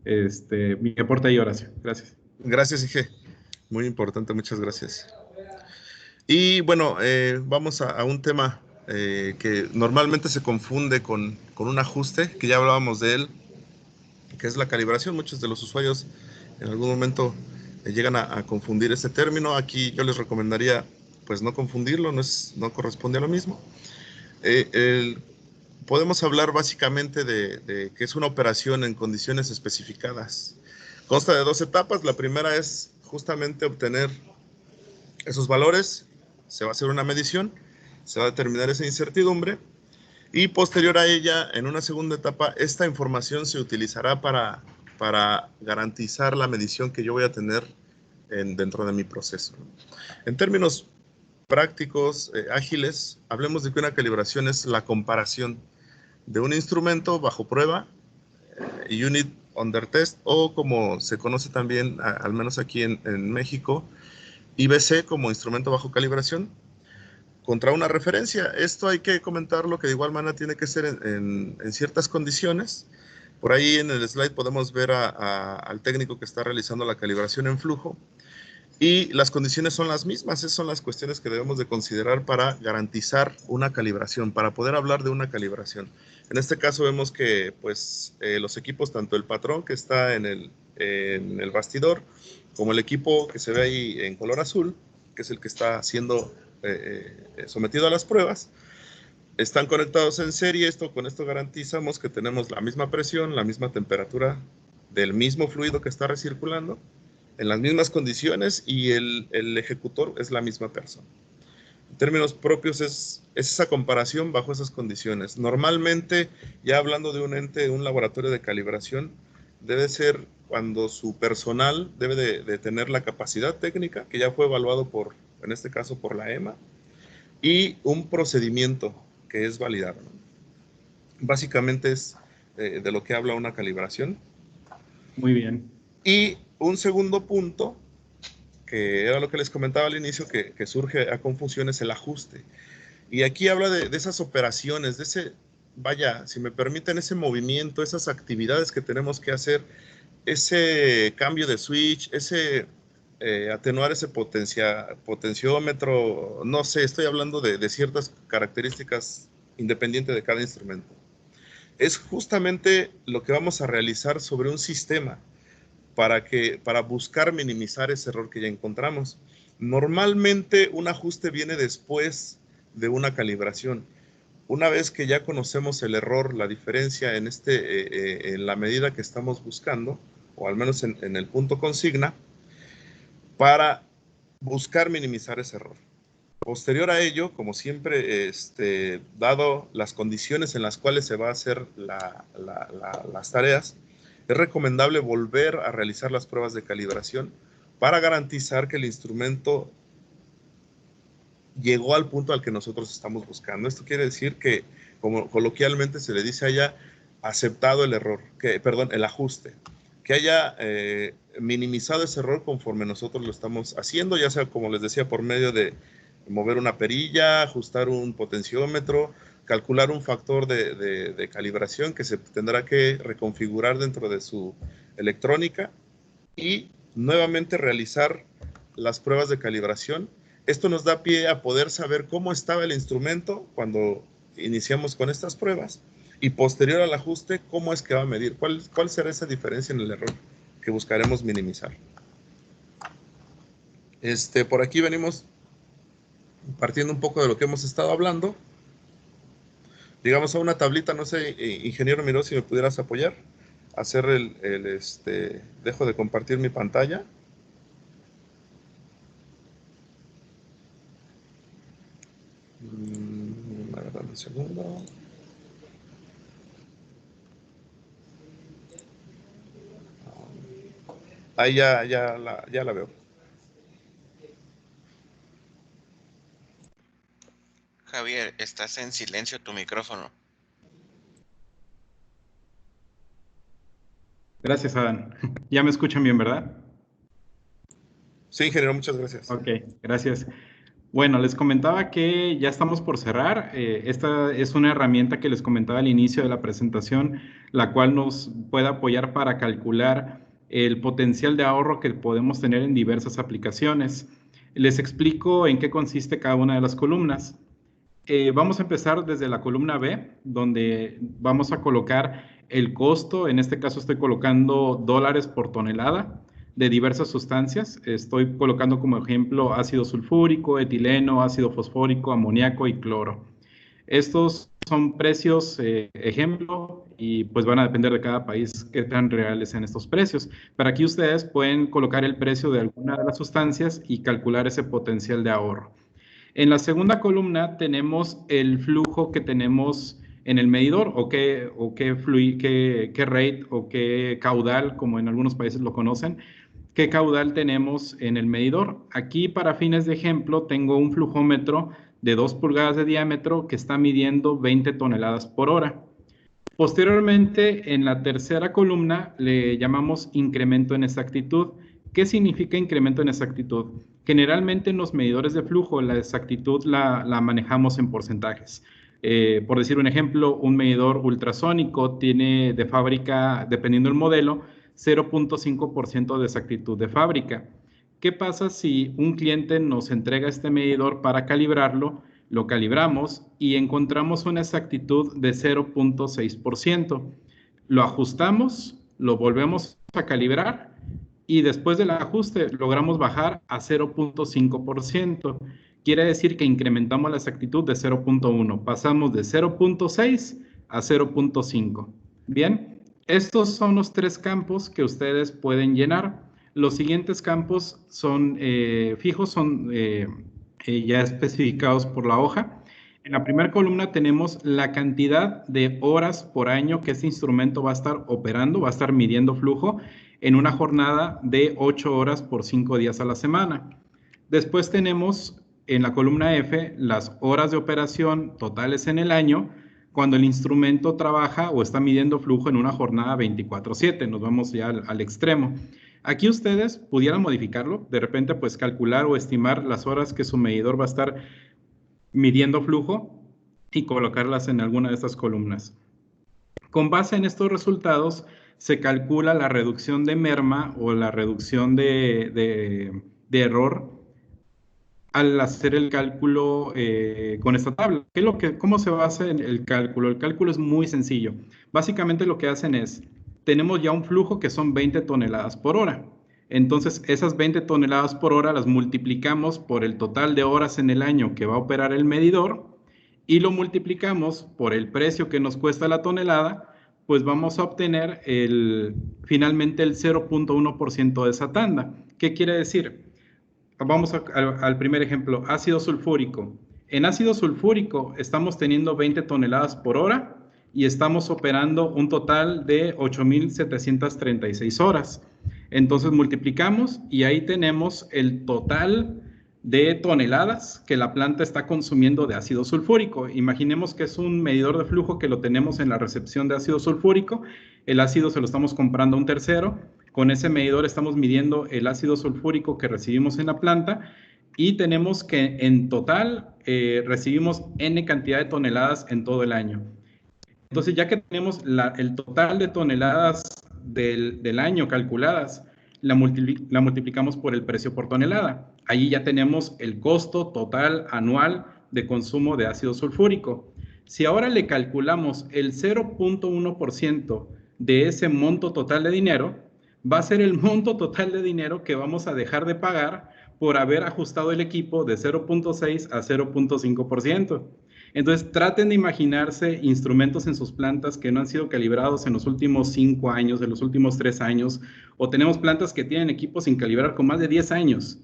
Mi aporte ahí, Horacio. Gracias. Gracias, Ige. Muy importante, muchas gracias. Y bueno, vamos a un tema que normalmente se confunde con un ajuste, que ya hablábamos de él, que es la calibración. Muchos de los usuarios en algún momento llegan a confundir este término. Aquí yo les recomendaría pues no confundirlo, no corresponde a lo mismo. Podemos hablar básicamente de que es una operación en condiciones especificadas. Consta de 2 etapas. La primera es justamente obtener esos valores, se va a hacer una medición, se va a determinar esa incertidumbre y posterior a ella, en una segunda etapa, esta información se utilizará para garantizar la medición que yo voy a tener dentro de mi proceso. En términos prácticos, ágiles, hablemos de que una calibración es la comparación de un instrumento bajo prueba, unit under test, o como se conoce también, al menos aquí en México, IBC como instrumento bajo calibración, contra una referencia. Esto hay que comentarlo, que de igual manera tiene que ser en ciertas condiciones. Por ahí en el slide podemos ver al técnico que está realizando la calibración en flujo. Y las condiciones son las mismas, esas son las cuestiones que debemos de considerar para garantizar una calibración, para poder hablar de una calibración. En este caso vemos que pues, los equipos, tanto el patrón que está en el bastidor, como el equipo que se ve ahí en color azul, que es el que está siendo sometido a las pruebas, están conectados en serie. Con esto garantizamos que tenemos la misma presión, la misma temperatura del mismo fluido que está recirculando, en las mismas condiciones, y el ejecutor es la misma persona. En términos propios es esa comparación bajo esas condiciones. Normalmente, ya hablando de un ente, de un laboratorio de calibración, debe ser cuando su personal debe de tener la capacidad técnica, que ya fue evaluado en este caso por la EMA, y un procedimiento que es validado, ¿no? Básicamente es de lo que habla una calibración. Muy bien. Y un segundo punto, que era lo que les comentaba al inicio, que surge a confusión, es el ajuste. Y aquí habla de esas operaciones, de ese, vaya, si me permiten, ese movimiento, esas actividades que tenemos que hacer, ese cambio de switch, ese atenuar ese potenciómetro, no sé, estoy hablando de ciertas características independientes de cada instrumento. Es justamente lo que vamos a realizar sobre un sistema para buscar minimizar ese error que ya encontramos. Normalmente un ajuste viene después de una calibración. Una vez que ya conocemos el error, la diferencia en la medida que estamos buscando, o al menos en el punto consigna, para buscar minimizar ese error. Posterior a ello, como siempre, dado las condiciones en las cuales se va a hacer las tareas, es recomendable volver a realizar las pruebas de calibración para garantizar que el instrumento llegó al punto al que nosotros estamos buscando. Esto quiere decir que, como coloquialmente se le dice, haya aceptado el error, el ajuste, que haya minimizado ese error conforme nosotros lo estamos haciendo, ya sea, como les decía, por medio de mover una perilla, ajustar un potenciómetro, calcular un factor de calibración que se tendrá que reconfigurar dentro de su electrónica, y nuevamente realizar las pruebas de calibración. Esto nos da pie a poder saber cómo estaba el instrumento cuando iniciamos con estas pruebas, y posterior al ajuste, cómo es que va a medir, cuál será esa diferencia en el error que buscaremos minimizar. Por aquí venimos partiendo un poco de lo que hemos estado hablando. Llegamos a una tablita, no sé, ingeniero Miró, si me pudieras apoyar, hacer dejo de compartir mi pantalla. A ver, dame un segundo. Ahí ya la veo. Javier, estás en silencio tu micrófono. Gracias, Adán. Ya me escuchan bien, ¿verdad? Sí, ingeniero, muchas gracias. Ok, gracias. Bueno, les comentaba que ya estamos por cerrar. Esta es una herramienta que les comentaba al inicio de la presentación, la cual nos puede apoyar para calcular el potencial de ahorro que podemos tener en diversas aplicaciones. Les explico en qué consiste cada una de las columnas. Vamos a empezar desde la columna B, donde vamos a colocar el costo. En este caso estoy colocando dólares por tonelada de diversas sustancias. Estoy colocando como ejemplo ácido sulfúrico, etileno, ácido fosfórico, amoníaco y cloro. Estos son precios ejemplo, y pues van a depender de cada país qué tan reales sean estos precios. Pero aquí ustedes pueden colocar el precio de alguna de las sustancias y calcular ese potencial de ahorro. En la segunda columna tenemos el flujo que tenemos en el medidor, o qué rate o qué caudal, como en algunos países lo conocen, qué caudal tenemos en el medidor. Aquí, para fines de ejemplo, tengo un flujómetro de 2 pulgadas de diámetro que está midiendo 20 toneladas por hora. Posteriormente, en la tercera columna le llamamos incremento en exactitud. ¿Qué significa incremento en exactitud? Generalmente en los medidores de flujo la exactitud la manejamos en porcentajes. Por decir un ejemplo, un medidor ultrasónico tiene de fábrica, dependiendo del modelo, 0.5% de exactitud de fábrica. ¿Qué pasa si un cliente nos entrega este medidor para calibrarlo? Lo calibramos y encontramos una exactitud de 0.6%. Lo ajustamos, lo volvemos a calibrar y después del ajuste logramos bajar a 0.5%. Quiere decir que incrementamos la exactitud de 0.1. Pasamos de 0.6 a 0.5. Bien, estos son los 3 campos que ustedes pueden llenar. Los siguientes campos son fijos, son ya especificados por la hoja. En la primera columna tenemos la cantidad de horas por año que este instrumento va a estar operando, va a estar midiendo flujo en una jornada de 8 horas por 5 días a la semana. Después tenemos en la columna F las horas de operación totales en el año cuando el instrumento trabaja o está midiendo flujo en una jornada 24/7. Nos vamos ya al extremo. Aquí ustedes pudieran modificarlo, de repente pues calcular o estimar las horas que su medidor va a estar midiendo flujo y colocarlas en alguna de estas columnas. Con base en estos resultados se calcula la reducción de merma o la reducción de error al hacer el cálculo con esta tabla. ¿Cómo se basa en el cálculo? El cálculo es muy sencillo. Básicamente lo que hacen es, tenemos ya un flujo que son 20 toneladas por hora. Entonces, esas 20 toneladas por hora las multiplicamos por el total de horas en el año que va a operar el medidor y lo multiplicamos por el precio que nos cuesta la tonelada, pues vamos a obtener finalmente el 0.1% de esa tanda. ¿Qué quiere decir? Vamos al primer ejemplo, ácido sulfúrico. En ácido sulfúrico estamos teniendo 20 toneladas por hora y estamos operando un total de 8,736 horas. Entonces multiplicamos y ahí tenemos el total de toneladas que la planta está consumiendo de ácido sulfúrico. Imaginemos que es un medidor de flujo que lo tenemos en la recepción de ácido sulfúrico. El ácido se lo estamos comprando a un tercero. Con ese medidor estamos midiendo el ácido sulfúrico que recibimos en la planta y tenemos que en total recibimos N cantidad de toneladas en todo el año. Entonces, ya que tenemos el total de toneladas del año calculadas, la multiplicamos por el precio por tonelada. Allí ya tenemos el costo total anual de consumo de ácido sulfúrico. Si ahora le calculamos el 0.1% de ese monto total de dinero, va a ser el monto total de dinero que vamos a dejar de pagar por haber ajustado el equipo de 0.6 a 0.5%. Entonces, traten de imaginarse instrumentos en sus plantas que no han sido calibrados en los últimos 5 años, en los últimos 3 años, o tenemos plantas que tienen equipos sin calibrar con más de 10 años.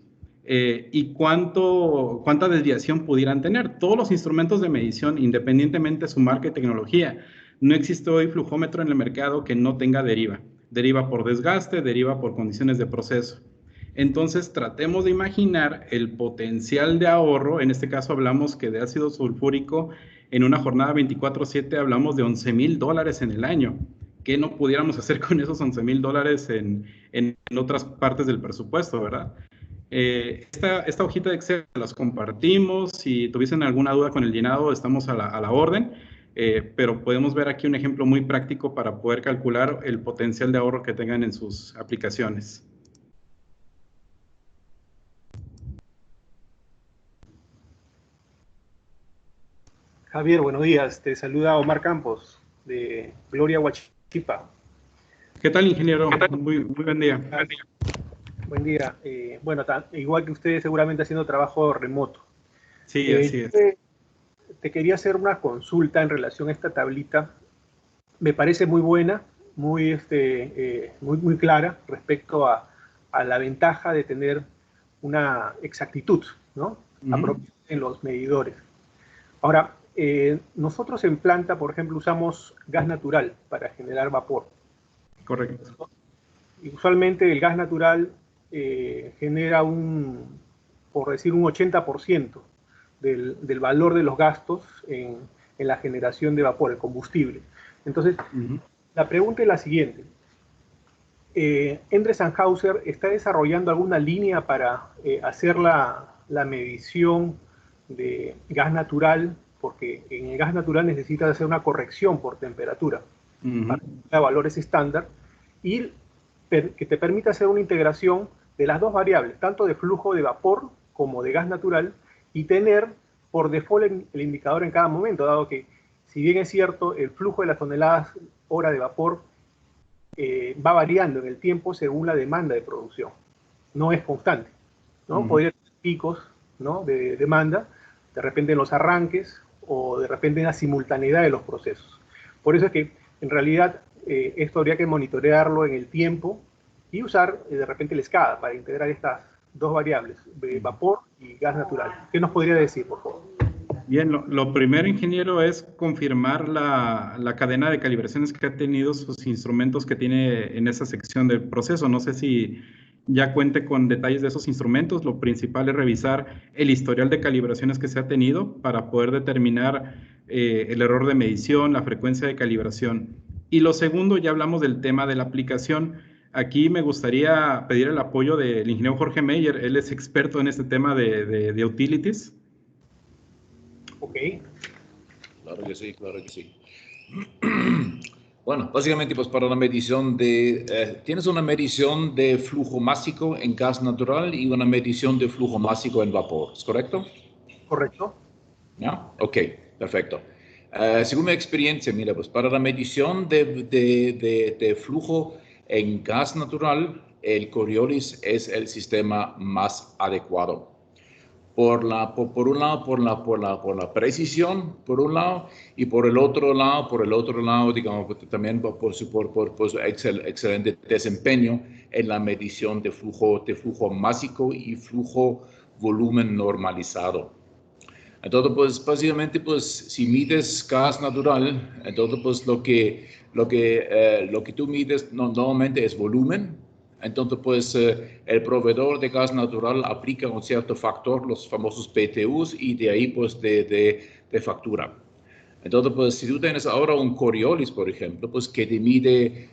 ¿Y cuánta desviación pudieran tener? Todos los instrumentos de medición, independientemente de su marca y tecnología, no existe hoy flujómetro en el mercado que no tenga deriva. Deriva por desgaste, deriva por condiciones de proceso. Entonces, tratemos de imaginar el potencial de ahorro. En este caso hablamos que de ácido sulfúrico en una jornada 24/7 hablamos de $11,000 en el año. ¿Qué no pudiéramos hacer con esos $11,000 en otras partes del presupuesto, verdad? Esta hojita de Excel las compartimos. Si tuviesen alguna duda con el llenado, estamos a la orden. Pero podemos ver aquí un ejemplo muy práctico para poder calcular el potencial de ahorro que tengan en sus aplicaciones. Javier, buenos días. Te saluda Omar Campos, de Gloria Huachipa. ¿Qué tal, ingeniero? Muy buen día. Buen día. Bueno, igual que ustedes, seguramente haciendo trabajo remoto. Sí, así es. Te quería hacer una consulta en relación a esta tablita. Me parece muy buena, muy clara respecto a la ventaja de tener una exactitud, ¿no? Apropiada en los medidores. Ahora, nosotros en planta, por ejemplo, usamos gas natural para generar vapor. Correcto. Y usualmente el gas natural genera por decir, un 80% del valor de los gastos en la generación de vapor, el combustible. Entonces, la pregunta es la siguiente. Endres & Hauser está desarrollando alguna línea para hacer la medición de gas natural, porque en el gas natural necesitas hacer una corrección por temperatura para valores estándar y que te permita hacer una integración de las dos variables, tanto de flujo de vapor como de gas natural, y tener por default el indicador en cada momento, dado que, si bien es cierto, el flujo de las toneladas hora de vapor va variando en el tiempo según la demanda de producción. No es constante, ¿no? Podría tener picos, ¿no?, de demanda, de repente en los arranques o de repente en la simultaneidad de los procesos. Por eso es que, en realidad, esto habría que monitorearlo en el tiempo y usar de repente el SCADA para integrar estas dos variables, de vapor y gas natural. ¿Qué nos podría decir, por favor? Bien, lo primero, ingeniero, es confirmar la cadena de calibraciones que ha tenido sus instrumentos que tiene en esa sección del proceso. No sé si ya cuente con detalles de esos instrumentos. Lo principal es revisar el historial de calibraciones que se ha tenido para poder determinar el error de medición, la frecuencia de calibración. Y lo segundo, ya hablamos del tema de la aplicación. Aquí me gustaría pedir el apoyo del ingeniero Jorge Meyer. Él es experto en este tema de utilities. Ok. Claro que sí, claro que sí. Bueno, básicamente, pues para la medición de... tienes una medición de flujo másico en gas natural y una medición de flujo másico en vapor, ¿es correcto? Correcto. ¿Ya? Ok, perfecto. Según mi experiencia, mira, pues para la medición de flujo en gas natural, el Coriolis es el sistema más adecuado. Por un lado, por la precisión, por un lado, y por el otro lado, digamos, también por su excelente desempeño en la medición de flujo másico y flujo volumen normalizado. Entonces, pues, básicamente, pues, si mides gas natural, entonces, pues, lo que tú mides normalmente es volumen. Entonces, pues, el proveedor de gas natural aplica un cierto factor, los famosos PTUs, y de ahí, pues, de factura. Entonces, pues, si tú tienes ahora un Coriolis, por ejemplo, pues, que te mide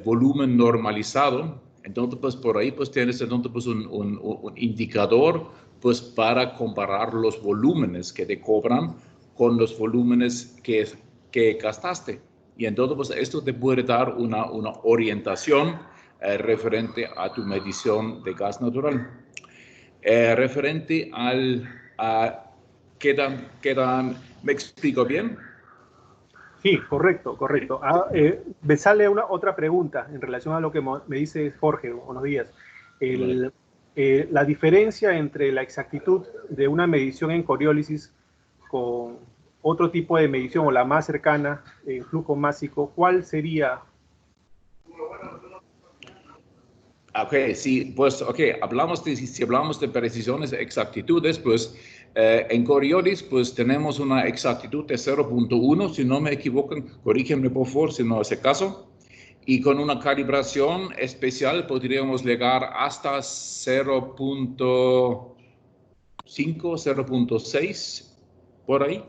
volumen normalizado, entonces, pues, por ahí, pues, tienes entonces, pues, un indicador, pues, para comparar los volúmenes que te cobran con los volúmenes que gastaste. Y entonces, pues, esto te puede dar una orientación referente a tu medición de gas natural. Referente ¿me explico bien? Sí, correcto, correcto. Me sale otra pregunta en relación a lo que me dice Jorge. Buenos días. La diferencia entre la exactitud de una medición en coriólisis con otro tipo de medición o la más cercana en flujo másico, ¿cuál sería? Ok, sí, pues, ok, si hablamos de precisiones, exactitudes, pues en Coriolis, pues tenemos una exactitud de 0.1, si no me equivoco, corrígenme por favor si no es el caso, y con una calibración especial podríamos llegar hasta 0.5, 0.6, por ahí,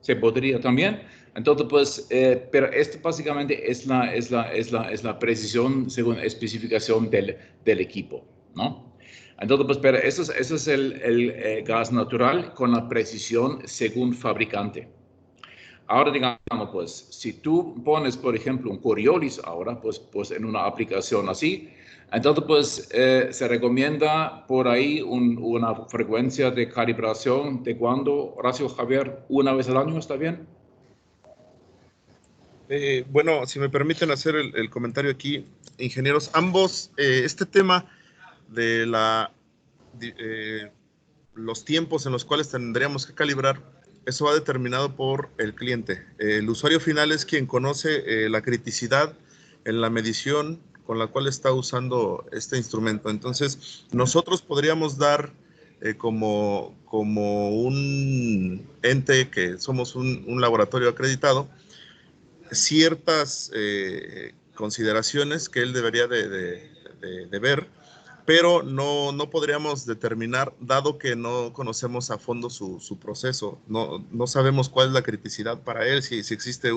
se podría también. Entonces, pues, pero esto básicamente es la precisión según especificación del equipo, ¿no? Entonces, pues, pero eso es el gas natural con la precisión según fabricante. Ahora, digamos, pues, si tú pones, por ejemplo, un Coriolis ahora, pues en una aplicación así, entonces, pues, se recomienda por ahí una frecuencia de calibración de cuándo, Horacio, Javier, una vez al año, ¿está bien? Bueno, si me permiten hacer el comentario aquí, ingenieros, ambos, este tema de los tiempos en los cuales tendríamos que calibrar, eso va determinado por el cliente. El usuario final es quien conoce la criticidad en la medición con la cual está usando este instrumento. Entonces, nosotros podríamos dar como un ente que somos un laboratorio acreditado, ciertas consideraciones que él debería de ver, pero no podríamos determinar, dado que no conocemos a fondo su proceso, no sabemos cuál es la criticidad para él, si existe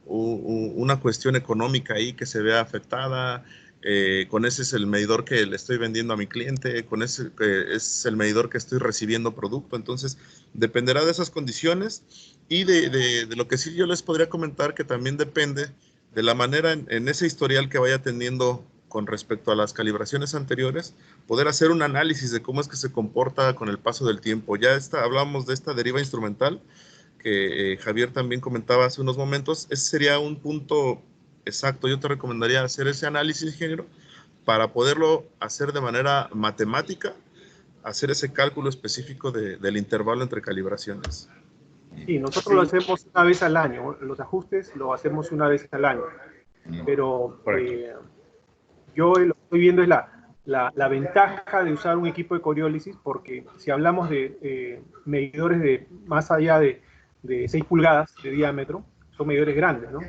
una cuestión económica ahí que se vea afectada, con ese es el medidor que le estoy vendiendo a mi cliente, con ese es el medidor que estoy recibiendo producto. Entonces, dependerá de esas condiciones y de lo que sí yo les podría comentar, que también depende de la manera en ese historial que vaya teniendo con respecto a las calibraciones anteriores, poder hacer un análisis de cómo es que se comporta con el paso del tiempo. Ya hablamos de esta deriva instrumental que Javier también comentaba hace unos momentos. Ese sería un punto exacto. Yo te recomendaría hacer ese análisis, ingeniero, para poderlo hacer de manera matemática, hacer ese cálculo específico del intervalo entre calibraciones. Sí, nosotros lo hacemos una vez al año. Los ajustes lo hacemos una vez al año. Pero yo lo que estoy viendo es la ventaja de usar un equipo de coriólisis, porque si hablamos de medidores de más allá de 6 pulgadas de diámetro, son medidores grandes, ¿no?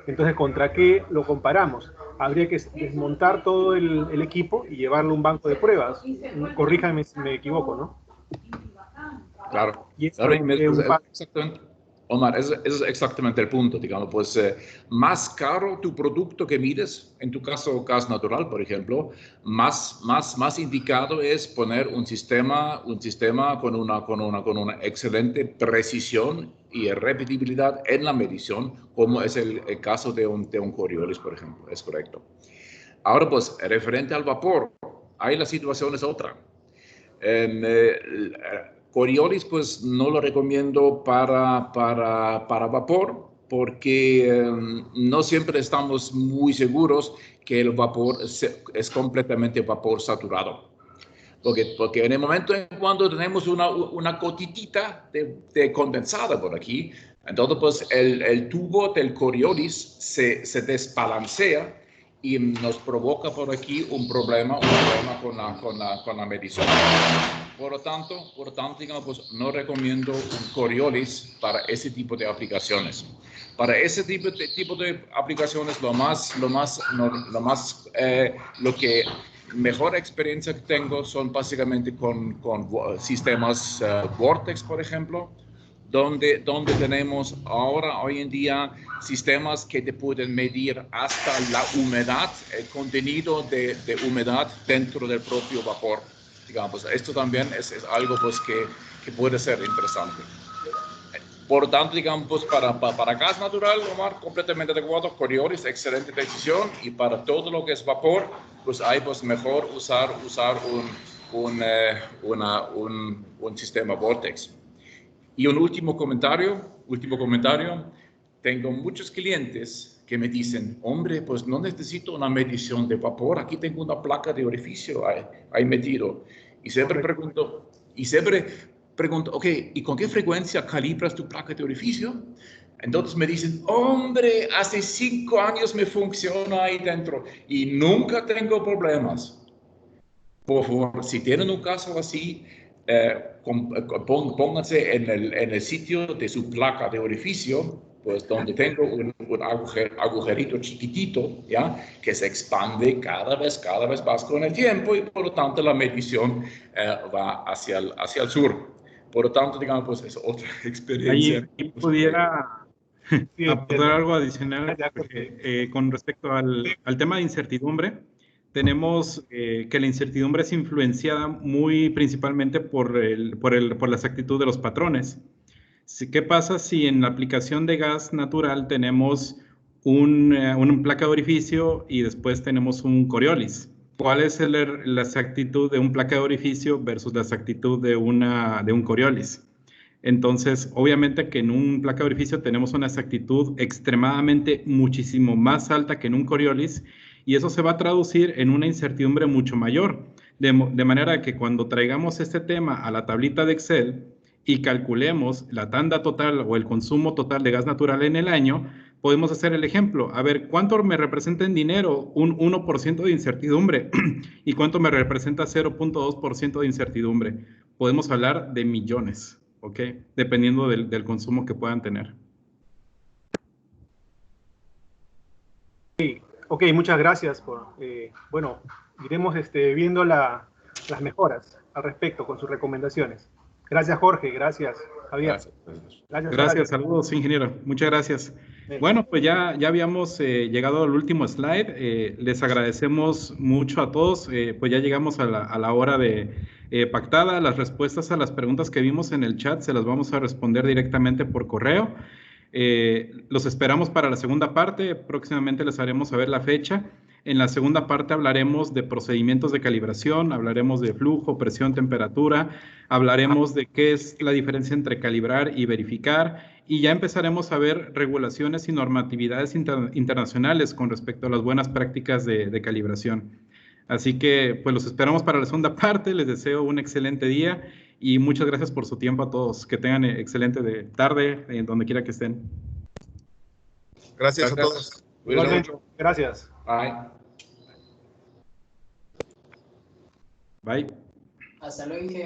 Entonces, ¿contra qué lo comparamos? Habría que desmontar todo el equipo y llevarlo a un banco de pruebas. Corríjame si me equivoco, ¿no? Claro. Y eso Exactamente. Omar, ese es exactamente el punto, digamos, pues más caro tu producto que mides, en tu caso gas natural, por ejemplo, más indicado es poner un sistema con una excelente precisión y repetibilidad en la medición, como es el caso de un Coriolis, por ejemplo, es correcto. Ahora, pues, referente al vapor, ahí la situación es otra. Coriolis, pues no lo recomiendo para vapor, porque no siempre estamos muy seguros que el vapor es completamente vapor saturado. Porque en el momento en cuando tenemos una gotitita de condensada por aquí, entonces pues el tubo del Coriolis se desbalancea y nos provoca por aquí un problema con la medición. Por lo tanto, digamos, pues, no recomiendo un Coriolis para ese tipo de aplicaciones. Para ese tipo de aplicaciones, lo que mejor experiencia que tengo son básicamente con sistemas Vortex, por ejemplo, donde tenemos hoy en día sistemas que te pueden medir hasta la humedad, el contenido de humedad dentro del propio vapor. Digamos, esto también es algo pues, que puede ser interesante. Por lo tanto, digamos, pues, para gas natural, Omar, completamente adecuado, Coriolis, excelente decisión, y para todo lo que es vapor, pues hay pues mejor usar un sistema Vortex. Y un último comentario, tengo muchos clientes que me dicen, hombre, pues no necesito una medición de vapor, aquí tengo una placa de orificio ahí metido. Y siempre pregunto, ok, ¿y con qué frecuencia calibras tu placa de orificio? Entonces me dicen, hombre, hace 5 años me funciona ahí dentro y nunca tengo problemas. Por favor, si tienen un caso así, pónganse en el sitio de su placa de orificio, pues donde tengo un agujerito chiquitito, ¿ya? Que se expande cada vez más con el tiempo y por lo tanto la medición va hacia el sur. Por lo tanto, digamos, pues es otra experiencia. Ahí pudiera aportar algo adicional con respecto al tema de incertidumbre. Tenemos que la incertidumbre es influenciada muy principalmente por la exactitud de los patrones. ¿Qué pasa si en la aplicación de gas natural tenemos una placa de orificio y después tenemos un Coriolis? ¿Cuál es la exactitud de un placa de orificio versus la exactitud de un Coriolis? Entonces, obviamente que en un placa de orificio tenemos una exactitud extremadamente muchísimo más alta que en un Coriolis, y eso se va a traducir en una incertidumbre mucho mayor, de manera que cuando traigamos este tema a la tablita de Excel y calculemos la tanda total o el consumo total de gas natural en el año, podemos hacer el ejemplo. A ver, ¿cuánto me representa en dinero un 1% de incertidumbre? ¿Y cuánto me representa 0.2% de incertidumbre? Podemos hablar de millones, ¿ok? Dependiendo del consumo que puedan tener. Sí. Ok, muchas gracias. Bueno, iremos viendo las mejoras al respecto con sus recomendaciones. Gracias, Jorge. Gracias, Javier. Gracias, saludos, ingeniero. Muchas gracias. Bueno, pues ya habíamos llegado al último slide. Les agradecemos mucho a todos. Pues ya llegamos a la hora de pactada. Las respuestas a las preguntas que vimos en el chat se las vamos a responder directamente por correo. Los esperamos para la segunda parte. Próximamente les haremos saber la fecha. En la segunda parte hablaremos de procedimientos de calibración, hablaremos de flujo, presión, temperatura, hablaremos de qué es la diferencia entre calibrar y verificar, y ya empezaremos a ver regulaciones y normatividades internacionales con respecto a las buenas prácticas de calibración. Así que pues los esperamos para la segunda parte, les deseo un excelente día y muchas gracias por su tiempo a todos. Que tengan excelente tarde en donde quiera que estén. Gracias a todos. Gracias. Bye. Bye. Hasta luego, Inge.